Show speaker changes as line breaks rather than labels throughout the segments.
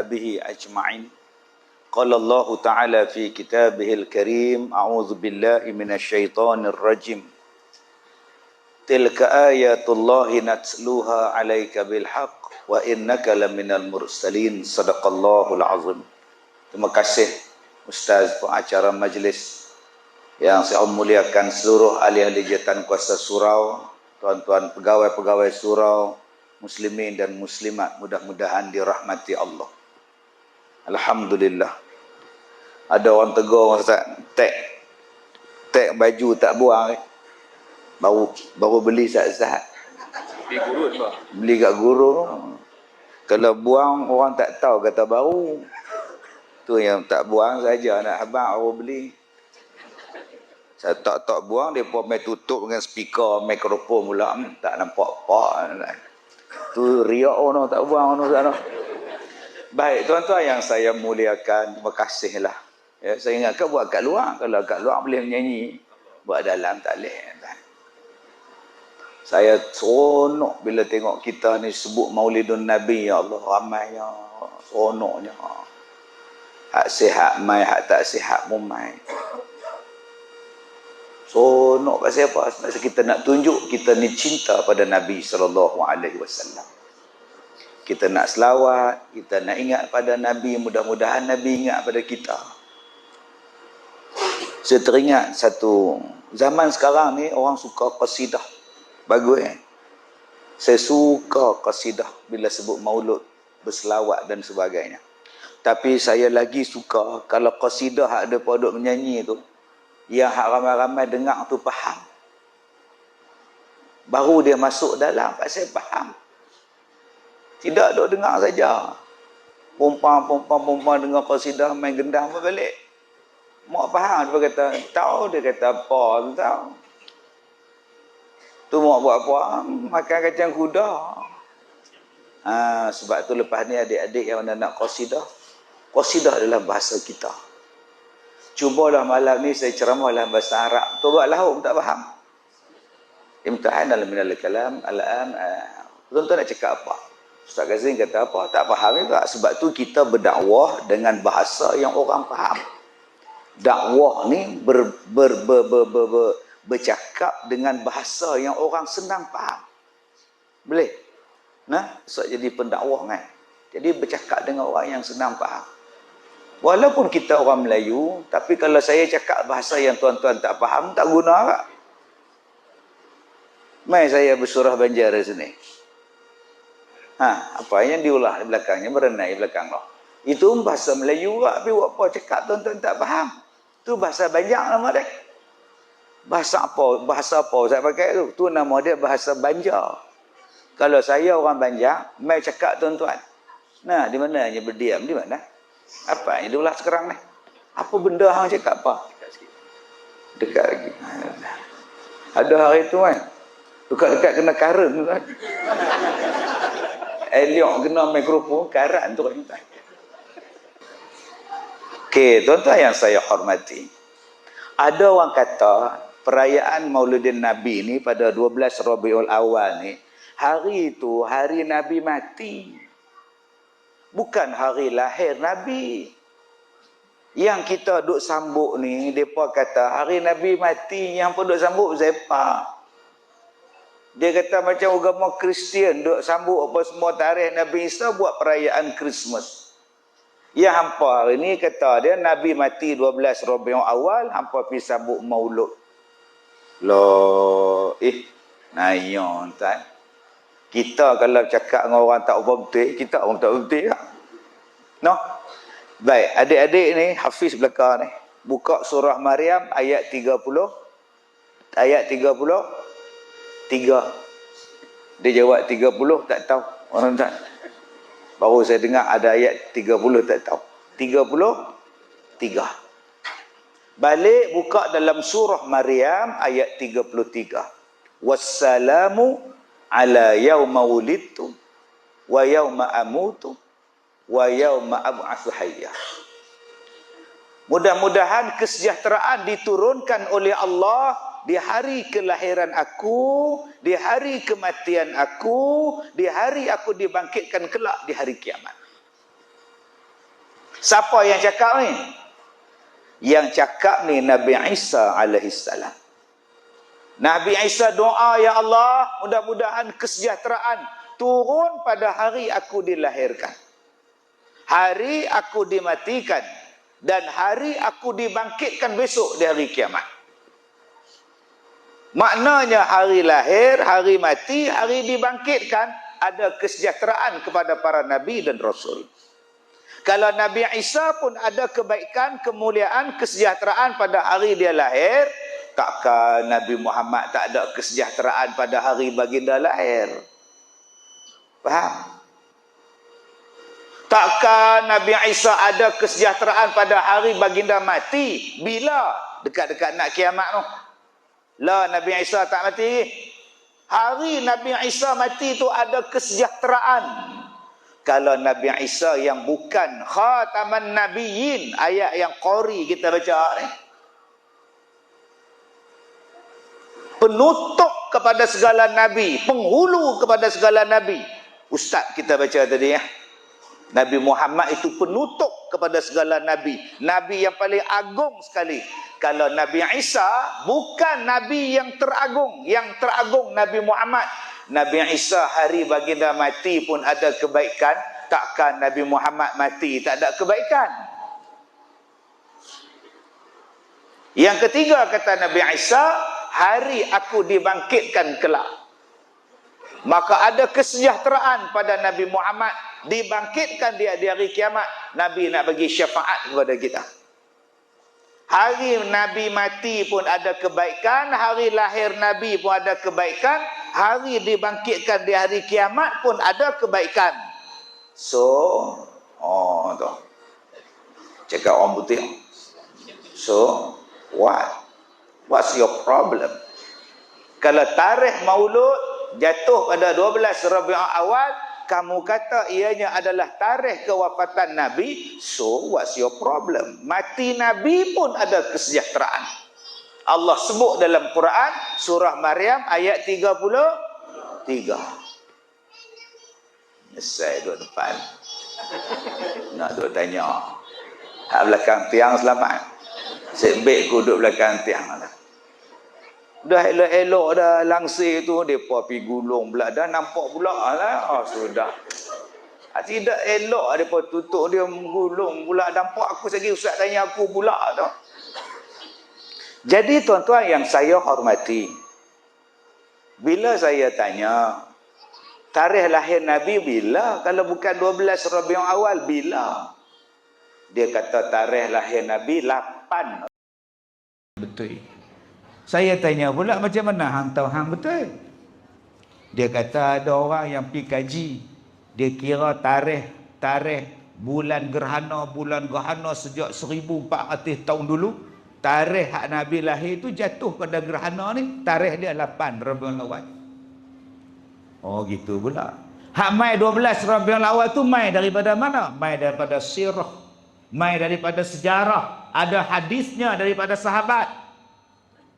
وأصحابه أجمعين. قال الله تعالى في كتابه الكريم: أعوذ بالله من الشيطان الرجيم. تلك آيات الله نتلوها عليك بالحق وإنك لمن المرسلين. صدق الله العظيم. Terima kasih Ustaz pengacara majlis yang saya muliakan, seluruh ahli-ahli jabatan kuasa surau, tuan-tuan pegawai-pegawai surau, muslimin dan muslimat, mudah-mudahan dirahmati Allah. Alhamdulillah. Ada orang tegur Ustaz, tek baju tak buang baru beli Ustaz. Beli kat guru. Kalau buang orang tak tahu kata baru. Tu yang tak buang saja nak habang orang beli. Saya tak buang, dia pun main tutup dengan speaker, mikrofon pula, tak nampak apa. Tu riak orang tak buang orang. Baik, tuan-tuan yang saya muliakan, terima kasihlah. Ya, saya ingatkan buat kat luar. Kalau kat luar boleh menyanyi, buat dalam tak boleh. Saya seronok bila tengok kita ni sebut Maulidun Nabi, ya Allah, ramainya, seronoknya. Hak sihat mai, hak tak sihat pun mai. Seronok pasal apa? Sebab kita nak tunjuk kita ni cinta pada Nabi SAW. Kita nak selawat, kita nak ingat pada Nabi, mudah-mudahan Nabi ingat pada kita. Saya teringat satu zaman sekarang ni orang suka qasidah. Bagus Saya suka qasidah bila sebut maulud, berselawat dan sebagainya. Tapi saya lagi suka kalau qasidah ada produk menyanyi tu, yang hak ramai-ramai dengar tu faham. Baru dia masuk dalam, pasal faham. Tidak duk dengar saja. Perempuan dengar qasidah main gendang balik. Mak faham, dia kata, tahu dia kata apa, tahu. Tu mak buat apa? Makan kacang kuda. Sebab tu lepas ni adik-adik yang nak qasidah, qasidah adalah bahasa kita. Cubalah malam ni saya ceramah dalam bahasa Arab. Tobatlah pun tak faham. Imtihan dalam minal kalam al-an. Tuan-tuan nak cakap apa? Ustaz Ghazin kata apa? Tak faham juga. Sebab tu kita berdakwah dengan bahasa yang orang faham. Dakwah ni bercakap dengan bahasa yang orang senang faham. Boleh? Nah, so jadi pendakwah kan. Jadi bercakap dengan orang yang senang faham. Walaupun kita orang Melayu, tapi kalau saya cakap bahasa yang tuan-tuan tak faham, tak guna tak? Mai saya bersurah Banjar di sini. Apa yang diulah di belakangnya, berenai di belakang loh. Itu bahasa Melayu tak, tapi apa cakap tuan-tuan tak faham. Itu bahasa Banjar nama dia. Bahasa apa saya pakai tu? Tu nama dia bahasa Banjar. Kalau saya orang Banjar, mai cakap tuan-tuan. Nah, di mana hanya berdiam? Di mana? Apa yang diulah sekarang ni? Apa benda hang cakap apa? Dekat lagi. Ada hari tu kan. Dekat-dekat kena karen tu kan. Eliok kena mikrofon, karan tu kan. Okey, tuan-tuan yang saya hormati. Ada orang kata perayaan Maulidin Nabi ni pada 12 Rabiul Awal ni, hari itu hari Nabi mati. Bukan hari lahir Nabi. Yang kita duk sambut ni, mereka kata hari Nabi mati, yang pun duk sambut siapa? Dia kata macam agama Kristian duk sambut apa semua tarikh Nabi Isa, buat perayaan Christmas. Yang hampa hari ni kata dia Nabi mati 12 Rabiul Awal, hampa pergi sambut maulud. Loh, nayon tak? Kita kalau cakap dengan orang tak betul, kita orang tak betul tak? No? Baik, adik-adik ni hafiz belakang ni. Buka surah Maryam ayat 30. Ayat 33. Dia jawab 30 tak tahu. Orang tak. Baru saya dengar ada ayat 30 tak tahu. 33. Balik buka dalam surah Maryam ayat 33. Wassalamu ala yauma wulidtu wa yauma amutu wa yauma ab'atsu hayya. Mudah-mudahan kesejahteraan diturunkan oleh Allah di hari kelahiran aku, di hari kematian aku, di hari aku dibangkitkan kelak di hari kiamat. Siapa yang cakap ni? Yang cakap ni Nabi Isa alaihissalam. Nabi Isa doa, ya Allah, mudah-mudahan kesejahteraan turun pada hari aku dilahirkan, hari aku dimatikan, dan hari aku dibangkitkan besok di hari kiamat. Maknanya hari lahir, hari mati, hari dibangkitkan, ada kesejahteraan kepada para nabi dan rasul. Kalau Nabi Isa pun ada kebaikan, kemuliaan, kesejahteraan pada hari dia lahir, takkan Nabi Muhammad tak ada kesejahteraan pada hari baginda lahir? Faham? Takkan Nabi Isa ada kesejahteraan pada hari baginda mati? Bila? Dekat-dekat nak kiamat tu. Lah, Nabi Isa tak mati. Hari Nabi Isa mati tu ada kesejahteraan. Kalau Nabi Isa yang bukan khataman nabiyyin, ayat yang qori kita baca ni, penutup kepada segala nabi, penghulu kepada segala nabi. Ustaz kita baca tadi ya. Nabi Muhammad itu penutup kepada segala nabi, nabi yang paling agung sekali. Kalau Nabi Isa bukan nabi yang teragung Nabi Muhammad. Nabi Isa hari baginda mati pun ada kebaikan, takkan Nabi Muhammad mati tak ada kebaikan? Yang ketiga kata Nabi Isa, hari aku dibangkitkan kelak. Maka ada kesejahteraan pada Nabi Muhammad, dibangkitkan dia di hari kiamat. Nabi nak bagi syafaat kepada kita. Hari Nabi mati pun ada kebaikan, hari lahir Nabi pun ada kebaikan, hari dibangkitkan di hari kiamat pun ada kebaikan. So, tu. Cakap orang putih. So, what's your problem? Kalau tarikh Maulud jatuh pada 12 Rabiul Awal, kamu kata ianya adalah tarikh kewafatan Nabi, so what's your problem? Mati Nabi pun ada kesejahteraan. Allah sebut dalam Quran, surah Maryam ayat 33. Saya duduk depan. Nak duduk tanya. Hak belakang tiang selamat. Sebek ku duduk belakang tiang lah. Dah elok-elok dah langsir tu, mereka pergi gulung pula. Dah nampak pula lah. Sudah. Tidak elok mereka tutup dia menggulung pula. Nampak aku lagi ustaz tanya aku pula tu. Jadi tuan-tuan yang saya hormati, bila saya tanya, tarikh lahir Nabi bila? Kalau bukan 12 Rabiul Awal, bila? Dia kata tarikh lahir Nabi 8. Betul. Saya tanya pula, macam mana hang tahu hang betul? Dia kata ada orang yang pergi kaji. Dia kira tarikh bulan gerhana sejak 1400 tahun dulu. Tarikh hak Nabi lahir tu jatuh pada gerhana ni, tarikh dia 8 Rabiul Awal. Oh gitu pula. Hak mai 12 Rabiul Awal tu mai daripada mana? Mai daripada sirah, mai daripada sejarah, ada hadisnya daripada sahabat.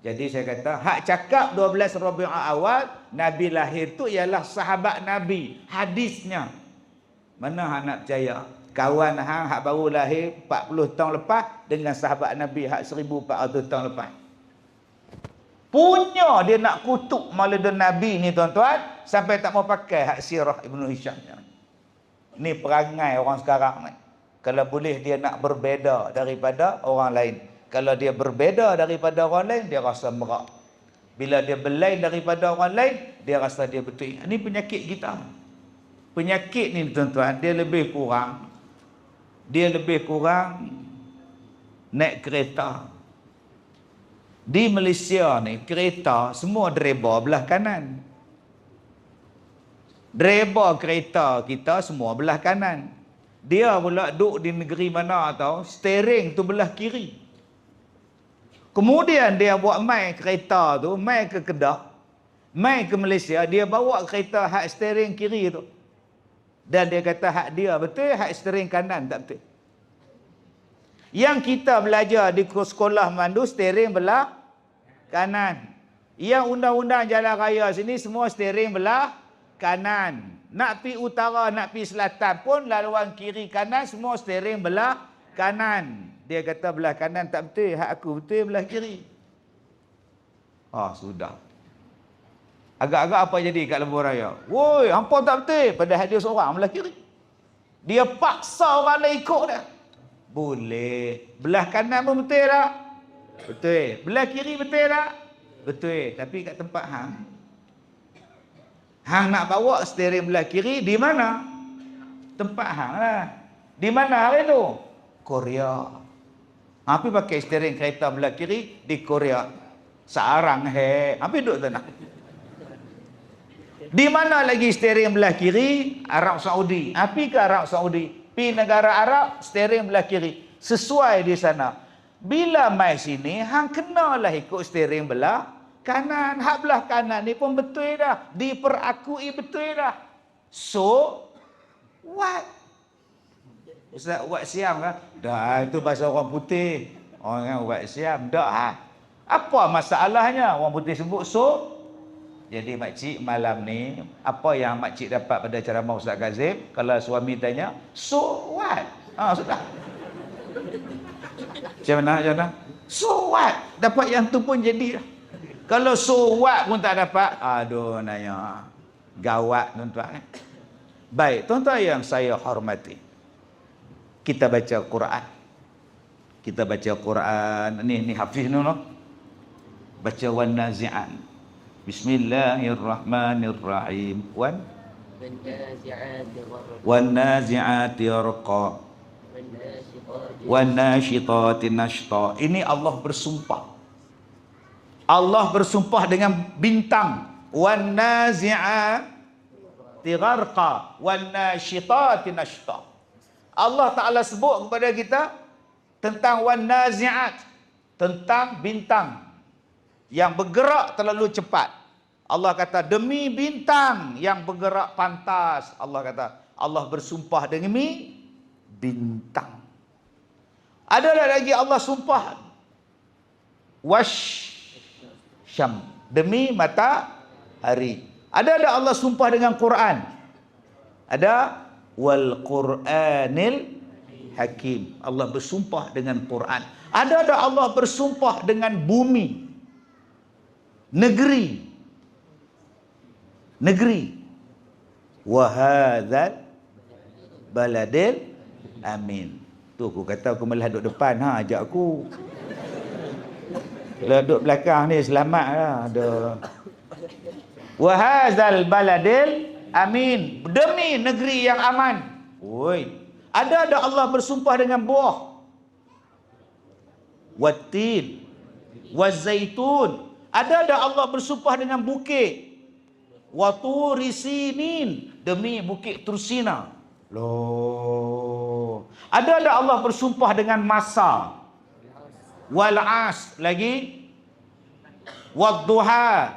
Jadi saya kata, hak cakap 12 Rabiul Awal Nabi lahir tu ialah sahabat Nabi, hadisnya. Mana hang nak percaya? Kawan hang hak baru lahir 40 tahun lepas dengan sahabat Nabi hak 1400 tahun lepas. Punya dia nak kutuk Maulidun Nabi ni tuan-tuan, sampai tak mau pakai hak sirah Ibnu Hisham. Ni perangai orang sekarang ni. Kalau boleh dia nak berbeza daripada orang lain. Kalau dia berbeza daripada orang lain, dia rasa merak. Bila dia berlain daripada orang lain, dia rasa dia betul. Ini penyakit kita. Penyakit ni tuan-tuan, dia lebih kurang naik kereta. Di Malaysia ni, kereta semua driver belah kanan. Driver kereta kita semua belah kanan. Dia pula duduk di negeri mana tahu, steering tu belah kiri. Kemudian dia buat mai kereta tu, mai ke Kedah, mai ke Malaysia, dia bawa kereta hak steering kiri tu. Dan dia kata hak dia betul, hak steering kanan tak betul. Yang kita belajar di sekolah mandu, steering belah kanan. Yang undang-undang jalan raya sini semua steering belah kanan. Nak pi utara, nak pi selatan pun laluan kiri kanan semua steering belah kanan. Dia kata belah kanan tak betul, hak aku betul belah kiri. Sudah. Agak-agak apa jadi kat lebuh raya? Woi, hampa tak betul. Padahal dia seorang belah kiri. Dia paksa orang lain ikut dah. Boleh. Belah kanan pun betul tak? Betul. Belah kiri betul tak? Betul. Tapi kat tempat hang nak bawa steering belah kiri di mana? Tempat hang lah. Di mana hari tu? Korea. Hampir pakai steering kereta belah kiri di Korea. Searang hampir duduk tanah. Di mana lagi steering belah kiri? Arab Saudi. Hampir ke Arab Saudi? Pi negara Arab, steering belah kiri. Sesuai di sana. Bila mai sini, hang kenalah ikut steering belah kanan. Hak belah kanan ni pun betul dah. Diperakui betul dah. So, what? Ustaz, buat siam kan? Dah, itu bahasa orang putih. Orang buat siam. Dah. Apa masalahnya? Orang putih sebut so. Jadi makcik malam ni, apa yang makcik dapat pada ceramah Ustaz Kazim? Kalau suami tanya, so what? Sudah. Macam mana? So what? Dapat yang tu pun jadi. Kalau so what pun tak dapat, aduh nanya. Gawat tuan-tuan. Baik, tuan-tuan yang saya hormati. Kita baca Quran. Kita baca Quran. Ni hafiz ni no. Baca wan nazi'an. Bismillahirrahmanirrahim. Wan nazi'ati raqqa. Wan nashitati nashta. Ini Allah bersumpah. Allah bersumpah dengan bintang. Wan nazi'ati gharqa. Wan nashitati nashta. Allah Ta'ala sebut kepada kita tentang wan nazi'at, tentang bintang yang bergerak terlalu cepat. Allah kata demi bintang yang bergerak pantas. Allah kata Allah bersumpah demi bintang. Adalah lagi Allah sumpah wasyam, demi matahari. Ada Allah sumpah dengan Quran. Ada wal Qur'anil Hakim. Allah bersumpah dengan Quran. Ada Allah bersumpah dengan bumi. Negeri. Wa hadzal baladil amin. Tu aku kata aku malah duduk depan ajak aku. Kalau duduk belakang ni selamatlah ada. Wa hadzal baladil amin, demi negeri yang aman. Oi, ada Allah bersumpah dengan buah. Wattin, wazaitun. Ada Allah bersumpah dengan bukit. Waturi sinin, demi bukit Tursina. Loh. Ada Allah bersumpah dengan masa. Wal as, lagi wadduha,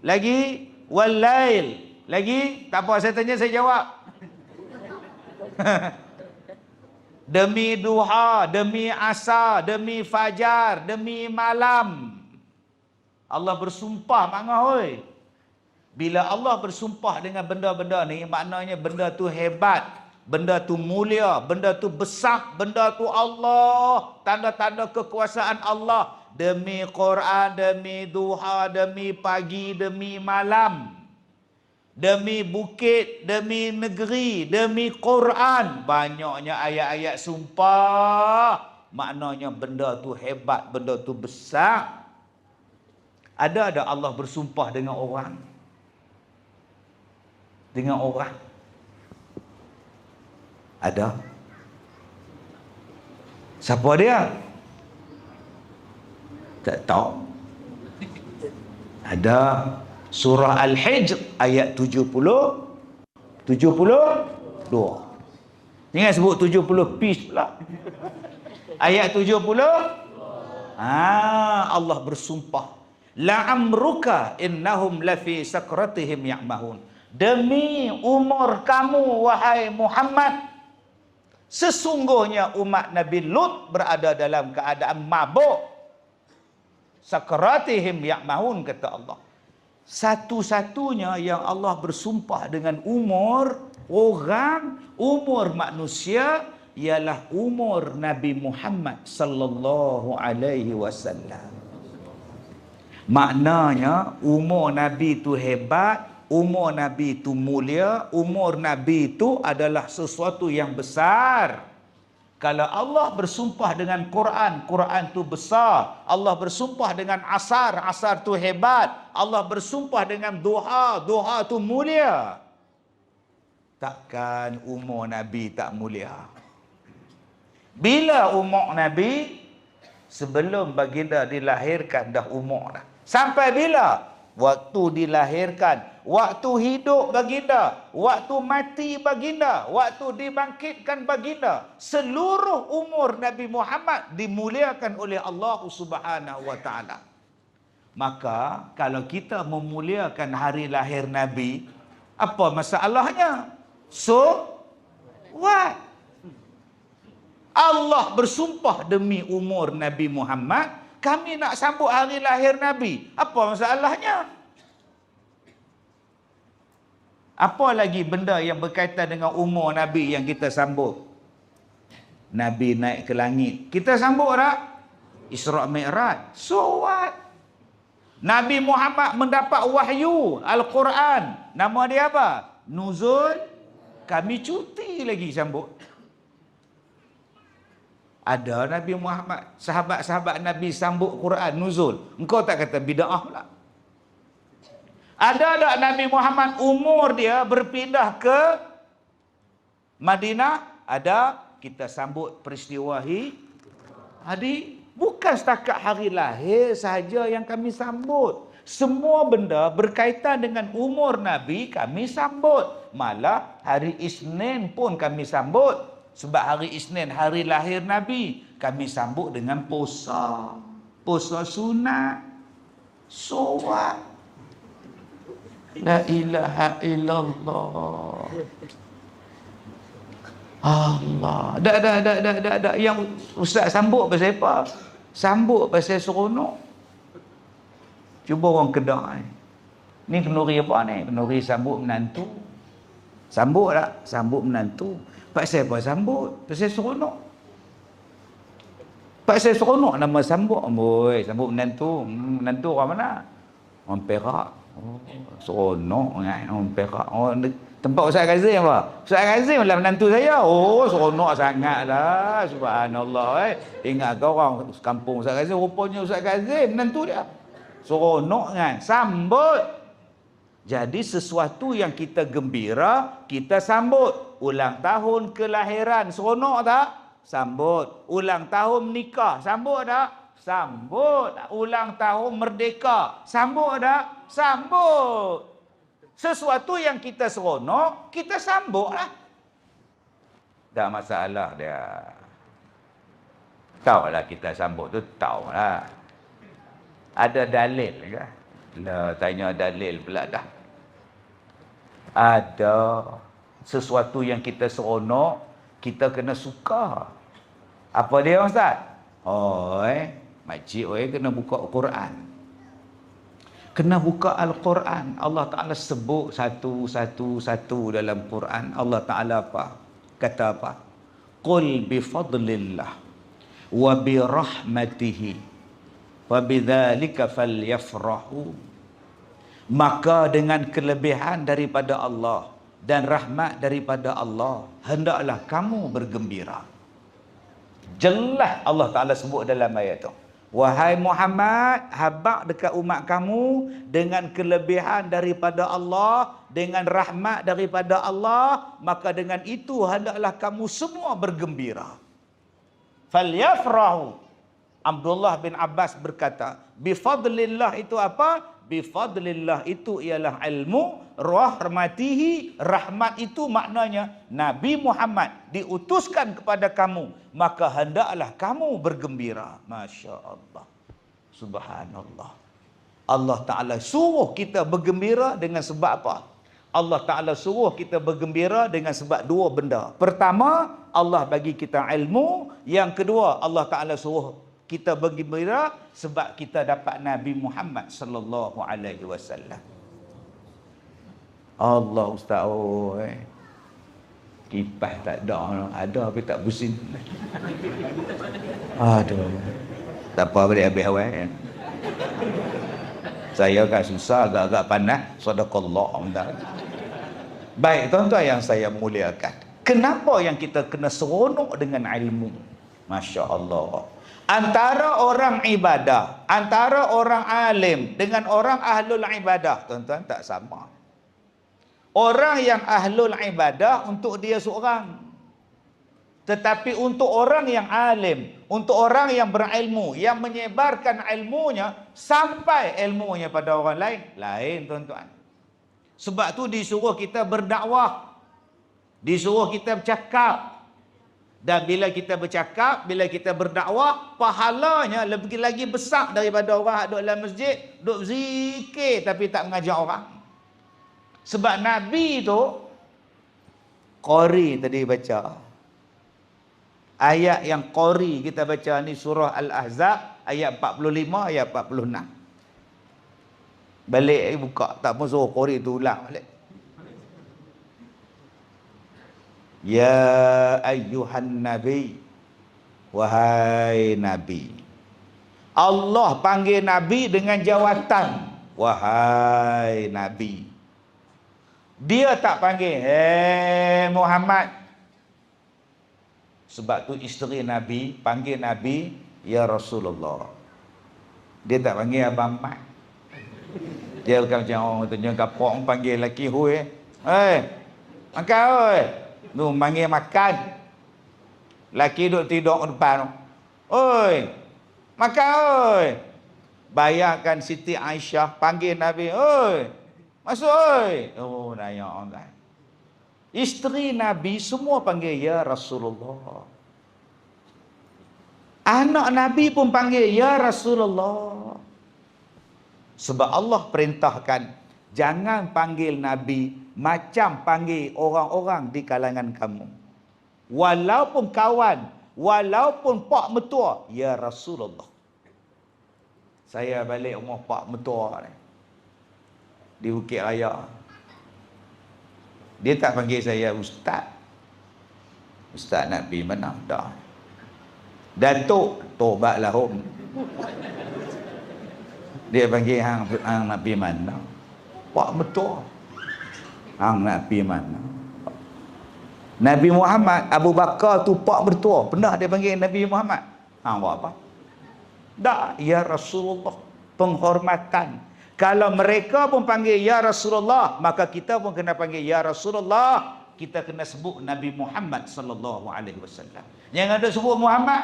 lagi wal lail. Lagi? Tak apa, saya tanya, saya jawab. Demi duha, demi asar, demi fajar, demi malam. Allah bersumpah, maknanya, bila Allah bersumpah dengan benda-benda ni, maknanya benda tu hebat, benda tu mulia, benda tu besar, benda tu Allah, tanda-tanda kekuasaan Allah. Demi Quran, demi duha, demi pagi, demi malam. Demi bukit, demi negeri, demi Quran. Banyaknya ayat-ayat sumpah. Maknanya benda tu hebat, benda tu besar. Ada Allah bersumpah dengan orang. Dengan orang. Ada. Siapa dia? Tak tahu. Ada. Surah Al-Hijr ayat 72. Jangan sebut 70 piece pula. Ayat 70. Allah bersumpah. La'amruka innahum lafi sakratihim ya'mahun. Demi umur kamu wahai Muhammad, sesungguhnya umat Nabi Lut berada dalam keadaan mabuk. Sakratihim ya'mahun, kata Allah. Satu-satunya yang Allah bersumpah dengan umur orang, umur manusia
ialah umur Nabi Muhammad sallallahu alaihi wasallam. Maknanya umur Nabi itu hebat, umur Nabi itu mulia, umur Nabi itu adalah sesuatu yang besar. Kalau Allah bersumpah dengan Quran, Quran itu besar. Allah bersumpah dengan asar, asar itu hebat. Allah bersumpah dengan duha, duha itu mulia. Takkan umur Nabi tak mulia? Bila umur Nabi? Sebelum baginda dilahirkan dah umur dah. Sampai bila? Waktu dilahirkan, waktu hidup baginda, waktu mati baginda, waktu dibangkitkan baginda. Seluruh umur Nabi Muhammad dimuliakan oleh Allah Subhanahu wa taala. Maka kalau kita memuliakan hari lahir Nabi, apa masalahnya? So what? Allah bersumpah demi umur Nabi Muhammad, kami nak sambut hari lahir Nabi. Apa masalahnya? Apa lagi benda yang berkaitan dengan umur Nabi yang kita sambut? Nabi naik ke langit, kita sambut tak? Isra' Mi'raj. So what? Nabi Muhammad mendapat wahyu Al-Quran. Nama dia apa? Nuzul. Kami cuti lagi sambut. Ada Nabi Muhammad, sahabat-sahabat Nabi sambut Quran nuzul. Engkau tak kata bid'ah pula? Ada tak Nabi Muhammad umur dia berpindah ke Madinah? Ada. Kita sambut peristiwa hari. Bukan setakat hari lahir sahaja yang kami sambut. Semua benda berkaitan dengan umur Nabi kami sambut. Malah hari Isnin pun kami sambut. Sebab hari Isnin, hari lahir Nabi, kami sambut dengan puasa. Puasa sunat. So what? La ilaha illallah. Allah. Dah. Yang Ustaz sambut pasal apa? Sambut pasal seronok. Cuba orang Kedah ni kenduri apa ni? Kenduri sambut menantu. Sambut tak? Sambut menantu. Pasal apa sambut? Pasal seronok. Pasal seronok nama sambut. Amboi, sambut menantu. Menantu orang mana? Orang Perak. Oh, seronok kan orang Perak. Oh, tempat Ustaz Kazim apa? Ustaz Kazim lah menantu saya. Oh, seronok sangatlah. Subhanallah. Ingat kau orang kampung Ustaz Kazim, rupanya Ustaz Kazim menantu dia. Seronok kan? Sambut. Jadi sesuatu yang kita gembira, kita sambut. Ulang tahun kelahiran, seronok tak? Sambut. Ulang tahun menikah, sambut tak? Sambut. Ulang tahun merdeka, sambut tak? Sambut. Sesuatu yang kita seronok, kita sambut lah. Tak masalah dia. Tahu lah kita sambut tu, tahu lah. Ada dalil ke? Lah, tanya dalil pula dah. Ada sesuatu yang kita seronok, kita kena suka. Apa dia Ustaz? Makcik kena buka Quran. Kena buka Al-Quran. Allah Ta'ala sebut satu dalam Quran. Allah Ta'ala apa? Kata apa? Qul bifadlillah wa birahmatihi wa bidzalika falyafrahu. Maka dengan kelebihan daripada Allah dan rahmat daripada Allah, hendaklah kamu bergembira. Jelas Allah Ta'ala sebut dalam ayat itu. Wahai Muhammad, habaq dekat umat kamu dengan kelebihan daripada Allah, dengan rahmat daripada Allah, maka dengan itu hendaklah kamu semua bergembira. Falyafrahu. Abdullah bin Abbas berkata, bifadlillah itu apa? Bifadlillah itu ialah ilmu, rahmatihi, rahmat itu maknanya Nabi Muhammad diutuskan kepada kamu, maka hendaklah kamu bergembira. Masya Allah, subhanallah. Allah Ta'ala suruh kita bergembira dengan sebab apa? Allah Ta'ala suruh kita bergembira dengan sebab dua benda. Pertama, Allah bagi kita ilmu. Yang kedua, Allah Ta'ala suruh kita bergembira sebab kita dapat Nabi Muhammad sallallahu alaihi wasallam. Allah Ustaz, Kipas tak ada. Ada tapi tak pusing. Aduh. Tak apa boleh habis awal. Saya agak susah, agak-agak panas. Sadaqallah. Baik, tuan-tuan yang saya muliakan. Kenapa yang kita kena seronok dengan ilmu? Masya Allah. Antara orang ibadah, antara orang alim dengan orang ahlul ibadah, tuan-tuan, tak sama. Orang yang ahlul ibadah untuk dia seorang. Tetapi untuk orang yang alim, untuk orang yang berilmu, yang menyebarkan ilmunya sampai ilmunya pada orang lain, lain tuan-tuan. Sebab tu disuruh kita berdakwah, disuruh kita bercakap. Dan bila kita bercakap, bila kita berdakwah, pahalanya lebih lagi besar daripada orang yang duduk dalam masjid, duduk zikir tapi tak mengajar orang. Sebab Nabi tu, Qari tadi baca. Ayat yang Qari kita baca ni surah Al-Ahzab, ayat 45, ayat 46. Balik buka, tak pun suruh Qari tu ulang balik. Ya ayyuhan nabi, wahai nabi. Allah panggil nabi dengan jawatan, wahai nabi. Dia tak panggil Muhammad. Sebab tu isteri nabi panggil nabi ya Rasulullah. Dia tak panggil abang mat. Dia bukan macam orang tunjuk kapok panggil lelaki hui. Makan oi. Tu panggil makan. Laki duduk tidur ke depan. Oi. Makan oi. Bayangkan Siti Aisyah panggil Nabi, oi. Masuk oi. Oh, naya orang. Isteri Nabi semua panggil ya Rasulullah. Anak Nabi pun panggil ya Rasulullah. Sebab Allah perintahkan jangan panggil Nabi macam panggil orang-orang di kalangan kamu. Walaupun kawan, walaupun pak mertua, ya Rasulullah. Saya balik rumah pak mertua ni, di Bukit Raya. Dia tak panggil saya ustaz. Ustaz nak pergi mana? Dah. Datuk, tobatlah hom. Dia panggil hang nak pergi mana? Pak mertua. Hang nak pergi mana? Nabi Muhammad, Abu Bakar tu pak mertua. Pernah dia panggil Nabi Muhammad? Hang buat apa? Tak, ya Rasulullah. Penghormatan. Kalau mereka pun panggil ya Rasulullah, maka kita pun kena panggil ya Rasulullah. Kita kena sebut Nabi Muhammad sallallahu alaihi wasallam. Jangan ada sebut Muhammad.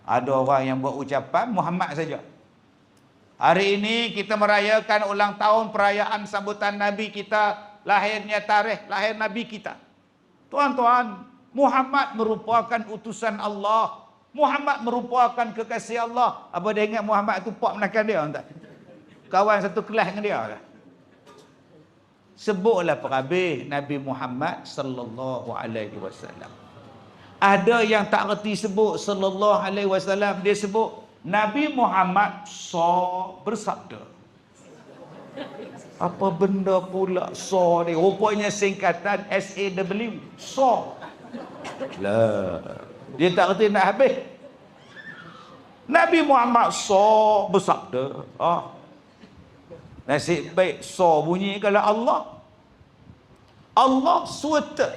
Ada orang yang buat ucapan Muhammad saja. Hari ini kita merayakan ulang tahun perayaan sambutan Nabi kita, lahirnya tarikh lahir Nabi kita. Tuan-tuan, Muhammad merupakan utusan Allah. Muhammad merupakan kekasih Allah. Apa dia ingat Muhammad tu pak menakan dia tak? Kawan satu kelas dengan dia lah. Sebutlah perhabis Nabi Muhammad sallallahu alaihi wasallam. Ada yang tak reti sebut sallallahu alaihi wasallam, dia sebut Nabi Muhammad bersabda. Apa benda pula ni? Rupanya singkatan SAW. Lah, dia tak reti nak habis. Nabi Muhammad bersabda. Nasib baik bunyi kalau Allah suweta.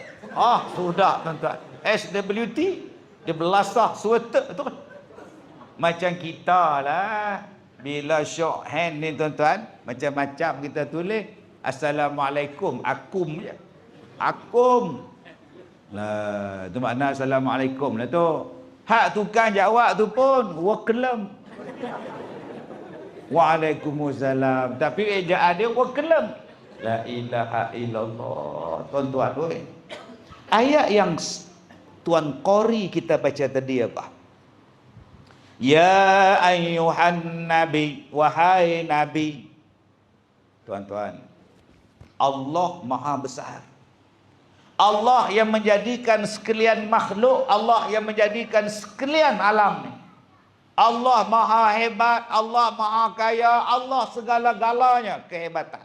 Sudah tuan-tuan. SWT dia belasah suweta tu kan. Macam kita lah, bila shock hand ni tuan-tuan, macam-macam kita tulis Assalamualaikum, akum je. Akum. Lah, tu makna Assalamualaikum lah tu. Hak tukang jawab tu pun wakelam. Waalaikumsalam. Tapi ejaan dia wakelam. La ilaha illallah. Tuan-tuan tu. Ayat yang Tuan Qari kita baca tadi apa? Ya ayyuhan nabi, wahai nabi. Tuan-tuan, Allah maha besar. Allah yang menjadikan sekalian makhluk, Allah yang menjadikan sekalian alam ni. Allah maha hebat, Allah maha kaya, Allah segala-galanya kehebatan.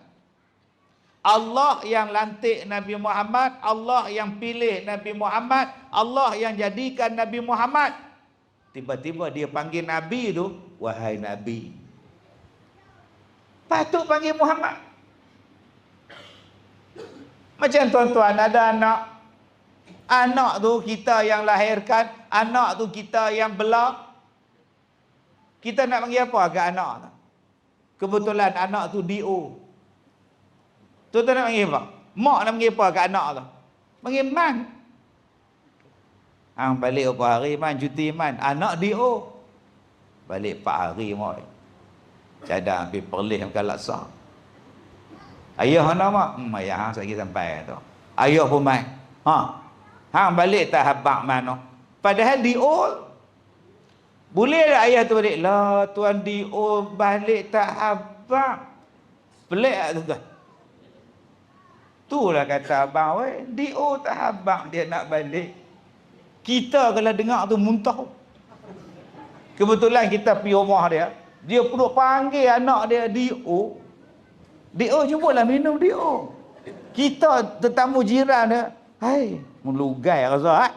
Allah yang lantik Nabi Muhammad, Allah yang pilih Nabi Muhammad, Allah yang jadikan Nabi Muhammad. Tiba-tiba dia panggil Nabi tu, wahai Nabi. Patut panggil Muhammad. Macam tuan-tuan ada anak. Anak tu kita yang lahirkan, anak tu kita yang belah. Kita nak panggil apa ke anak tu? Kebetulan anak tu D.O. Tuan-tuan nak panggil apa? Mak nak panggil apa ke anak tu? Panggil Man. Hang balik berapa hari Man, cuti Man. Anak D.O. Balik 4 hari mak. Cadang pergi perlih makan laksa. Ayah mana mak? Ayah hang lagi sampai tu. Ayah pun mai. Hang balik tak habaq mana? Padahal D.O. Boleh tak ayah tu balik? Lah tuan D.O. balik tak habaq. Pelik tak tuan? Itulah kata abang, weh, D.O. tak habaq dia nak balik. Kita kalau dengar tu muntah. Kebetulan kita pergi rumah dia, dia perlu panggil anak dia D.O. D.O. jumpalah minum D.O. Kita tetamu jiran dia, hai, melugai rasa.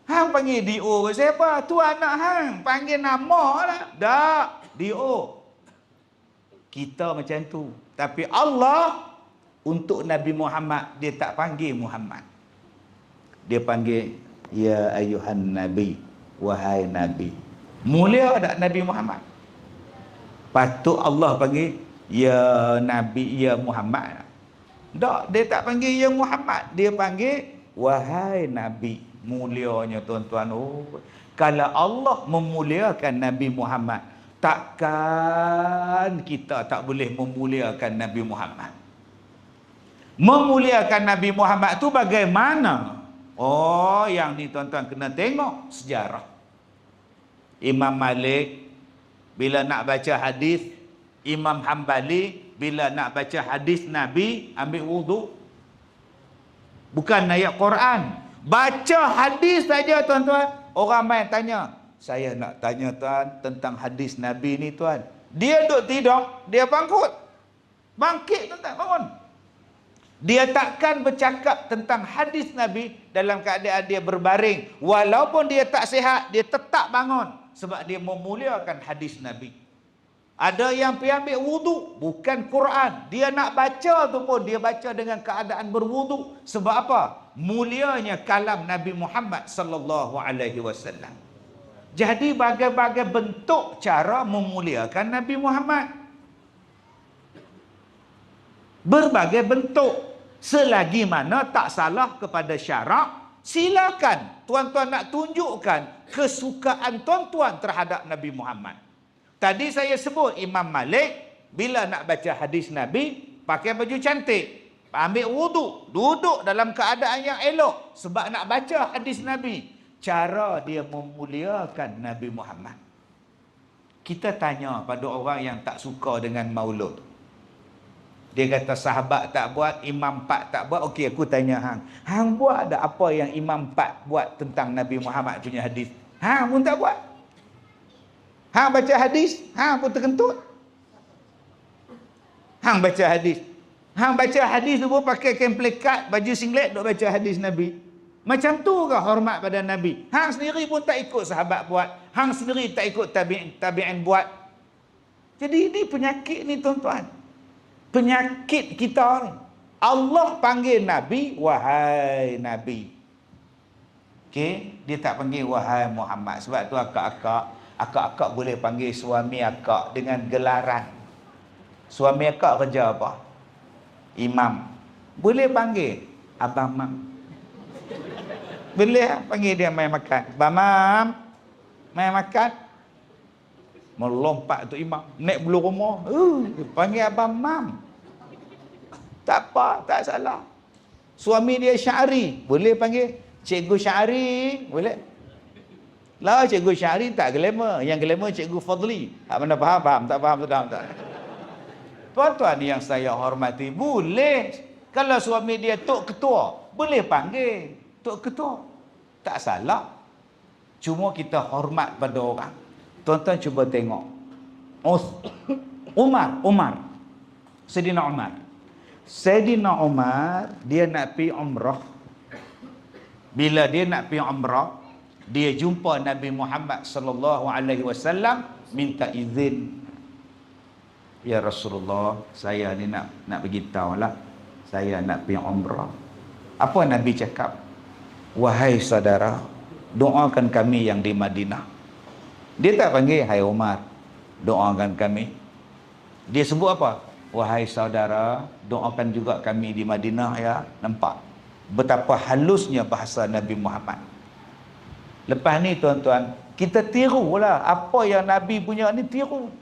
Hang panggil D.O. siapa? Tu anak hang, panggil nama lah. Tak, D.O. Kita macam tu. Tapi Allah untuk Nabi Muhammad, dia tak panggil Muhammad. Dia panggil, ya ayuhan Nabi, wahai Nabi. Mulia tak Nabi Muhammad? Patut Allah panggil, ya Nabi, ya Muhammad. Tak, dia tak panggil ya Muhammad. Dia panggil, wahai Nabi. Mulianya tuan-tuan. Oh, kalau Allah memuliakan Nabi Muhammad, takkan kita tak boleh memuliakan Nabi Muhammad. Memuliakan Nabi Muhammad tu bagaimana? Oh, yang ni tuan-tuan kena tengok sejarah. Imam Malik bila nak baca hadis, Imam Hambali bila nak baca hadis Nabi ambil wudu. Bukan ayat Quran. Baca hadis saja tuan-tuan. Orang main tanya, saya nak tanya tuan tentang hadis Nabi ni tuan. Dia duduk tidur, dia bangkit. Bangkit tuan-tuan, bangun. Dia takkan bercakap tentang hadis Nabi dalam keadaan dia berbaring. Walaupun dia tak sihat, dia tetap bangun. Sebab dia memuliakan hadis Nabi. Ada yang pergi ambil wudu, bukan Quran. Dia nak baca tu pun, dia baca dengan keadaan berwudu. Sebab apa? Mulianya kalam Nabi Muhammad sallallahu alaihi wasallam. Jadi bagai-bagai bentuk cara memuliakan Nabi Muhammad. Berbagai bentuk. Selagi mana tak salah kepada syarak, silakan tuan-tuan nak tunjukkan kesukaan tuan-tuan terhadap Nabi Muhammad. Tadi saya sebut Imam Malik bila nak baca hadis Nabi pakai baju cantik, ambil wudu, duduk dalam keadaan yang elok sebab nak baca hadis Nabi. Cara dia memuliakan Nabi Muhammad. Kita tanya pada orang yang tak suka dengan maulud. Dia kata sahabat tak buat, Imam 4 tak buat. Okey, aku tanya hang. Hang buat ada apa yang Imam 4 buat tentang Nabi Muhammad punya hadis? Hang pun tak buat. Hang baca hadis, hang pun terkentut. Hang baca hadis. Hang baca hadis tu pun pakai kain plekat, baju singlet duk baca hadis Nabi. Macam tu ke hormat pada Nabi? Hang sendiri pun tak ikut sahabat buat. Hang sendiri tak ikut tabi'in buat. Jadi ini penyakit ni tuan-tuan. Penyakit kita ni. Allah panggil Nabi, wahai Nabi. Okey, dia tak panggil wahai Muhammad. Sebab tu akak boleh panggil suami akak dengan gelaran. Suami akak kerja apa? Imam. Boleh panggil Abang Mam. Boleh panggil dia mai makan. Abang Mam, mai makan. Melompat tu imam, naik bulu rumah. Panggil Abang Mam. Tak apa, tak salah. Suami dia Syari, boleh panggil Cikgu Syari, boleh. Lah Cikgu Syari tak glamour, yang glamour Cikgu Fadli. Tak mana faham, tak faham, tak. Tuan-tuan yang saya hormati, boleh. Kalau suami dia Tok Ketua, boleh panggil Tok Ketua. Tak salah. Cuma kita hormat pada orang. Tuan-tuan cuba tengok. Umar. Sayyidina Umar. Sayyidina Umar dia nak pergi umrah. Bila dia nak pergi umrah, dia jumpa Nabi Muhammad sallallahu alaihi wasallam, minta izin. Ya Rasulullah, saya ni nak bagi tahulah, saya nak pergi umrah. Apa Nabi cakap? Wahai saudara, doakan kami yang di Madinah. Dia tak panggil hai Umar, doakan kami. Dia sebut apa? Wahai saudara, doakan juga kami di Madinah ya. Nampak betapa halusnya bahasa Nabi Muhammad. Lepas ni tuan-tuan, kita tirulah apa yang Nabi punya ni, tiru.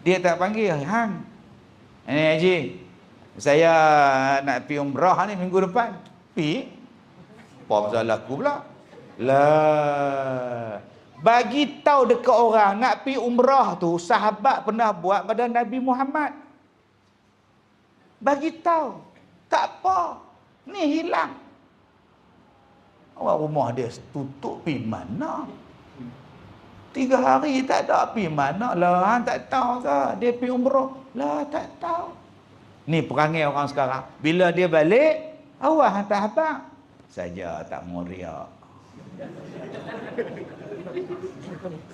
Dia tak panggil hang. Ini Haji, saya nak pergi umrah ni minggu depan. Pergi? Apa masalah aku pula? Lah, bagi tahu dekat orang nak pergi umrah tu sahabat pernah buat pada Nabi Muhammad. Bagi tahu. Tak apa. Ni hilang. Orang rumah dia tutup pergi mana? 3 hari tak ada pergi mana lah. Hang tak tahu ke? Dia pergi umrah. Lah tak tahu. Ni perangai orang sekarang. Bila dia balik, awak hantar abang. Saja tak mau riak.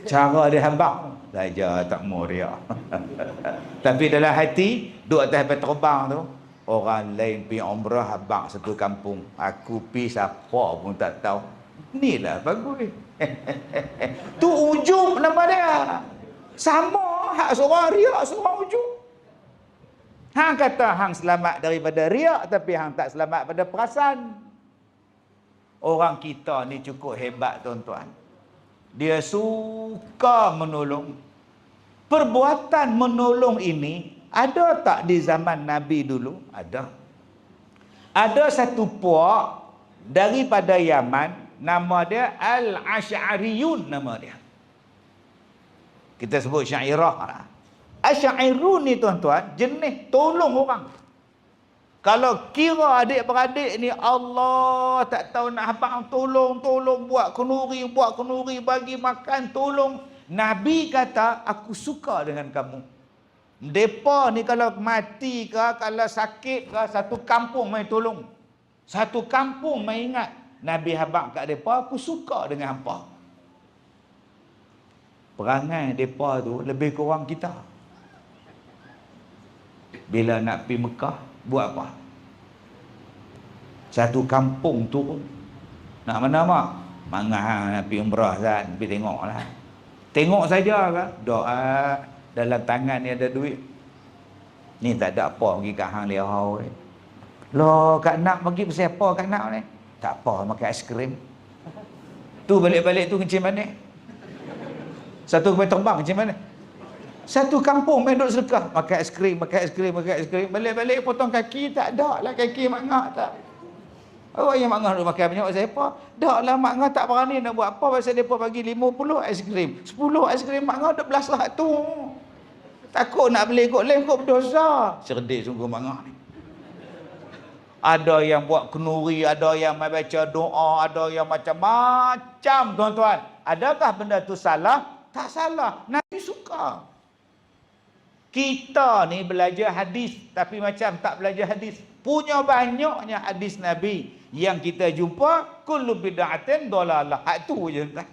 Cara dia hambak saja tak mau riak. Tapi dalam hati duduk atas kapal terbang tu, orang lain pergi umrah abang satu kampung, aku pergi siapa pun tak tahu. Inilah bagus. Tu ujub nama dia. Sama hak seorang riak, seorang ujub. Hang kata hang selamat daripada riak, tapi hang tak selamat pada perasan. Orang kita ni cukup hebat tuan-tuan. Dia suka menolong. Perbuatan menolong ini ada tak di zaman Nabi dulu? Ada. Ada satu puak daripada Yaman, nama dia Al-Asy'ariyun nama dia. Kita sebut Syairah. Asy'ariyun ni tuan-tuan, jenis tolong orang. Kalau kira adik-beradik ni Allah tak tahu nak abang tolong buat kenuri, bagi makan, tolong. Nabi kata aku suka dengan kamu. Depa ni kalau mati ke, kalau sakit ke, satu kampung mai tolong. Satu kampung mai ingat. Nabi habaq kat depa, aku suka dengan hampa. Perangai depa tu lebih kurang kita. Bila nak pergi Mekah, buat apa? Satu kampung turun. Nak mana mak? Mangah nak pergi umrah kan, pergi tengoklah. Tengok saja kan? Doa dalam tangan ni ada duit. Ni tak ada apa pergi kat hang lehau ni. Loh, Kak Nak pergi pasal apa Kak Nak ni? Tak apa, makan aiskrim. Tu balik-balik tu kencing manis. Satu kembali terbang kencing manis. Satu kampung main duduk sedekah, makan aiskrim. Balik-balik potong kaki, tak ada lah kaki mak ngah tak. Awak yang mak ngah duk makan banyak pasal apa? Dak lah mak ngah tak berani nak buat apa pasal depa bagi 50 aiskrim. 10 aiskrim mak ngah 12 lah tu. Takut nak beli kot lain kot berdosa. Cerdik sungguh mak ngah ni. Ada yang buat kenuri, ada yang baca doa, ada yang macam-macam tuan-tuan. Adakah benda tu salah? Tak salah. Nabi suka. Kita ni belajar hadis tapi macam tak belajar hadis. Punya banyaknya hadis Nabi yang kita jumpa, kullu bid'atin dalalah. Hak tu je entah.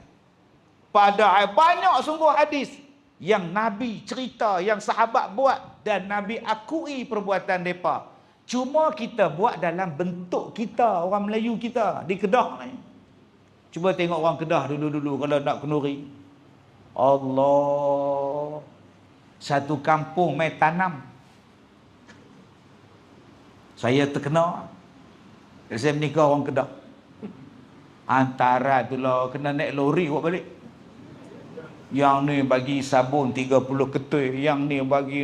Padahal banyak sungguh hadis yang Nabi cerita, yang sahabat buat dan Nabi akui perbuatan depa. Cuma kita buat dalam bentuk kita, orang Melayu kita di Kedah ni. Cuba tengok orang Kedah dulu-dulu kalau nak kenuri. Allah, satu kampung main tanam. Saya terkena. Saya menikah orang Kedah. Antara tu lah kena naik lori buat balik. Yang ni bagi sabun 30 ketui, yang ni bagi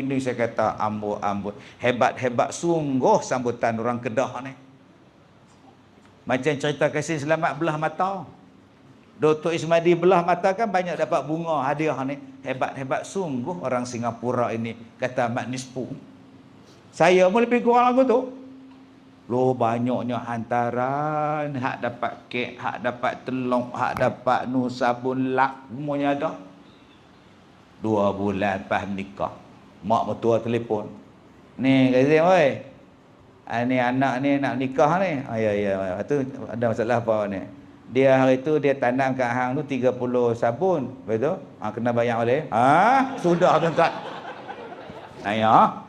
ni. Saya kata ambut. Hebat-hebat sungguh sambutan orang Kedah ni. Macam cerita Kasim Selamat belah mata. Dr. Ismadi belah mata kan banyak dapat bunga hadiah ni. Hebat-hebat sungguh orang Singapura ini, kata Mak Nispu. Saya pun lebih kurang lagu tu. Loh, banyaknya hantaran, hak dapat kek, hak dapat telur, hak dapat sabun lak, semuanya ada. 2 bulan lepas nikah, mak mertua telefon. Ni Kazim oi. Ni anak ni nak nikah ni. Ya. Tu ada masalah apa ni? Dia hari tu dia tanam kat hang tu 30 sabun. Betul? Kena bayar oleh. Sudah tuan-tuan. Ya.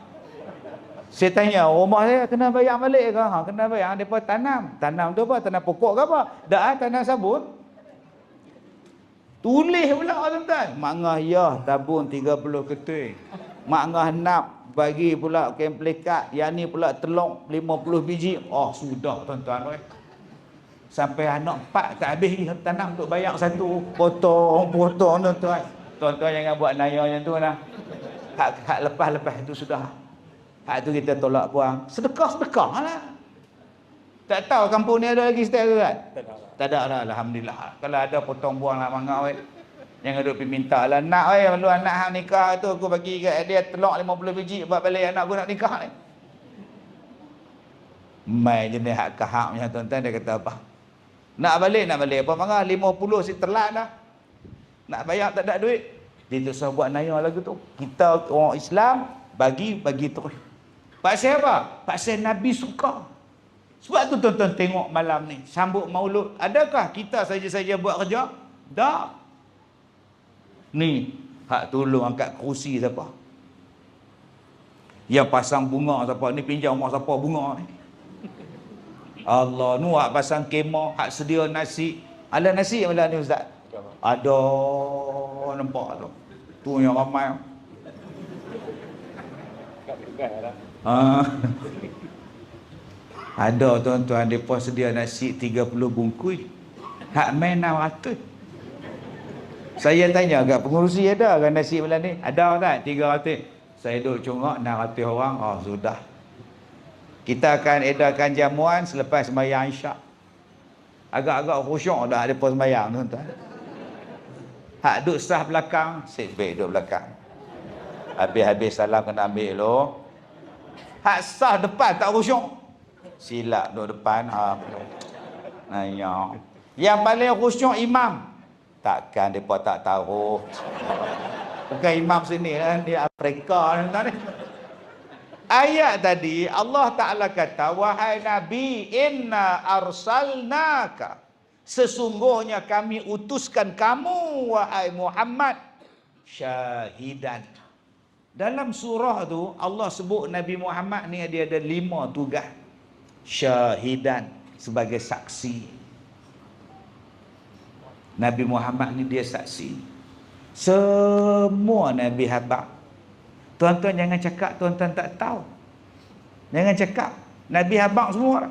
Saya tanya, rumah saya kena bayar balik ke? Kena bayar. Depa tanam. Tanam tu apa? Tanam pokok ke apa? Dah tanam sabun. Tulis pula tuan-tuan. Mak ngah ya tabun 30 ketui. Mak ngah nak bagi pula kain pelikat. Yang ni pula telur 50 biji. Sudah tuan-tuan. Sampai anak 4 tak habis tanam untuk bayar satu. Potong tuan-tuan. Tuan-tuan jangan buat naya macam tu lah. Hak lepas-lepas itu sudah. Hak tu kita tolak buang. Sedekah lah. Tak tahu kampung ni ada lagi style tu kan? Tak ada lah. Alhamdulillah. Kalau ada potong buang lah mangga weh. Jangan duk pergi minta lah. Nak weh, malu anak hang nikah tu aku bagi kat dia telur 50 biji buat balik anak aku nak nikah ni. Mai jenis hak kahak macam tuan-tuan dia kata apa? Nak balik apa mangga 50 si telat dah. Nak bayar tak ada duit. Dia tu suruh buat naya lagu tu. Kita orang Islam bagi terus. Pasal apa? Pasal Nabi suka. Sebab tu tuan-tuan tengok malam ni sambut maulud. Adakah kita saja-saja buat kerja? Tak. Ni hak tolong angkat kerusi siapa? Yang pasang bunga siapa? Ni pinjam rumah siapa bunga ni? Allah, nu hak pasang kemah, hak sedia nasi. Ada nasi malam ni ustaz? Ada, nampak tu. Tu yang ramai. Ada tuan-tuan, mereka sedia nasi 30 bungkus. Hak main 600. Saya tanya kat pengurusi ada kan nasi malam ni? Ada tak? 300. Saya duduk congak 600 orang. Sudah. Kita akan edarkan jamuan selepas sembahyang Isyak. Agak-agak khusyuk dah lepas sembahyang tuan-tuan. Hak duduk sah belakang, sit back duduk belakang. Habis-habis salam kena ambil lo. Hak sah depan tak khusyuk. Silap duduk depan. Yang paling khusyuk imam. Takkan mereka tak tahu. Bukan imam sini kan, di Afrika ni. Ayat tadi Allah Ta'ala kata, wahai Nabi, inna arsalnaka, sesungguhnya kami utuskan kamu wahai Muhammad syahidan. Dalam surah tu Allah sebut Nabi Muhammad ni dia ada 5 tugas. Syahidan, sebagai saksi. Nabi Muhammad ni dia saksi. Semua Nabi habaq. Tuan-tuan jangan cakap tuan-tuan tak tahu. Jangan cakap Nabi habaq semua.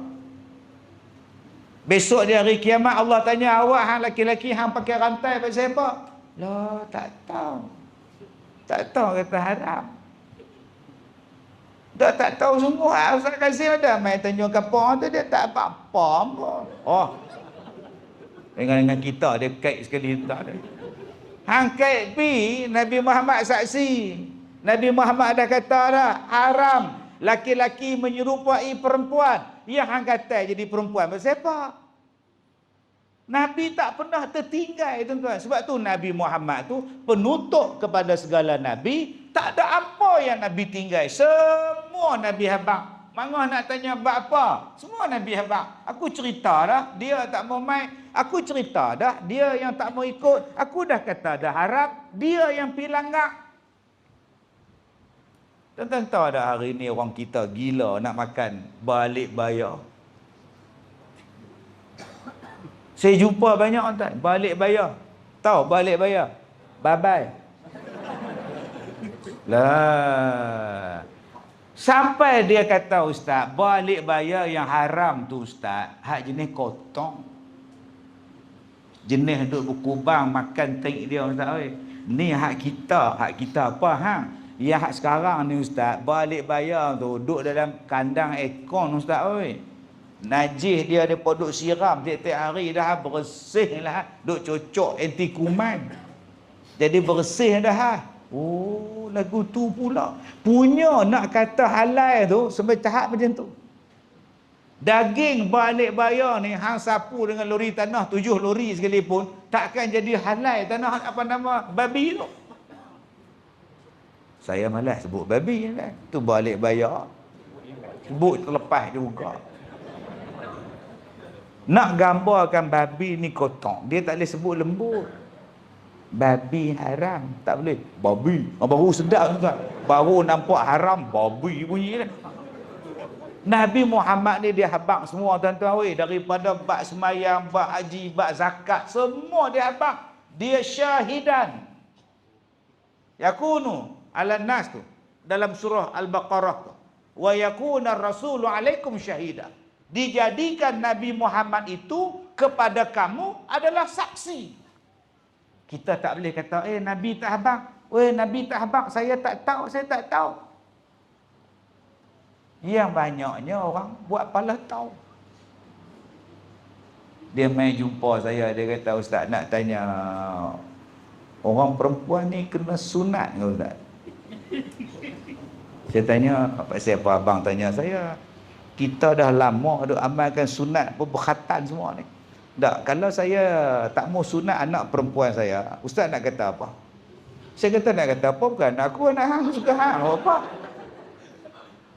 Besok di hari kiamat Allah tanya awak hang laki-laki hang pakai rantai pasal apa? Lah tak tahu. Tak tahu kata haram. Dah tak tahu semua. Ustaz Kazim ada main tanjung kapur tu dia tak apa-apa. Dengan kita dia kait sekali tak ada. Hang kait pi Nabi Muhammad saksi. Nabi Muhammad dah kata dah haram laki-laki menyerupai perempuan. Yang hang kata jadi perempuan pasal apa? Nabi tak pernah tertinggal tuan-tuan. Sebab tu Nabi Muhammad tu penutup kepada segala Nabi. Tak ada apa yang Nabi tinggal. Semua Nabi habaq. Mangah nak tanya bab apa? Semua Nabi habaq. Aku cerita dah, dia tak mau main. Aku cerita dah, dia yang tak mau ikut. Aku dah kata dah haram, dia yang pergi langgar. Tuan-tuan tahu dah hari ni orang kita gila nak makan balik bayar. Saya jumpa banyak tuan, balik bayar. Tahu balik bayar? Bye-bye. Lah. Sampai dia kata ustaz, balik bayar yang haram tu ustaz, hak jenis kotong. Jenis duk berkubang makan tarik dia ustaz oi. Ni hak kita apa hang? Ya hak sekarang ni ustaz, balik bayar tu duduk dalam kandang ekon ustaz oi. Najis dia duk siram tiap-tiap hari dah bersih lah, duk cocok anti kuman. Jadi bersih dah. Lagu tu pula. Punya nak kata halal tu sampai tahap macam tu. Daging balik bayar ni hang sapu dengan lori tanah 7 lori sekalipun takkan jadi halal tanah apa nama babi tu. Saya malas sebut babi kan. Tu balik bayar. Sebut terlepas juga. Nak gambarkan babi ni kotor, dia tak boleh sebut lembut. Babi haram, tak boleh. Babi, baru sedap tuan. Baru nampak haram, babi bunyi kan. Nabi Muhammad ni dia habaq semua tuan-tuan weh, daripada bab semayang, bab haji, bab zakat, semua dia habaq. Dia syahidan. Yakunu ala nas tu dalam surah Al-Baqarah tu. Wa yakuna rasulu alaikum syahida. Dijadikan Nabi Muhammad itu kepada kamu adalah saksi. Kita tak boleh kata, Nabi tak habaq. Nabi tak habaq, saya tak tahu. Yang banyaknya orang buat pala tahu. Dia main jumpa saya, dia kata, Ustaz nak tanya, orang perempuan ni kena sunat ke Ustaz? Saya tanya, siapa abang tanya saya? Kita dah lama duk amalkan sunat berkhatan semua ni. Tak, kalau saya tak mau sunat anak perempuan saya, Ustaz nak kata apa? Saya kata nak kata apa bukan? Aku anak hang suka hang apa?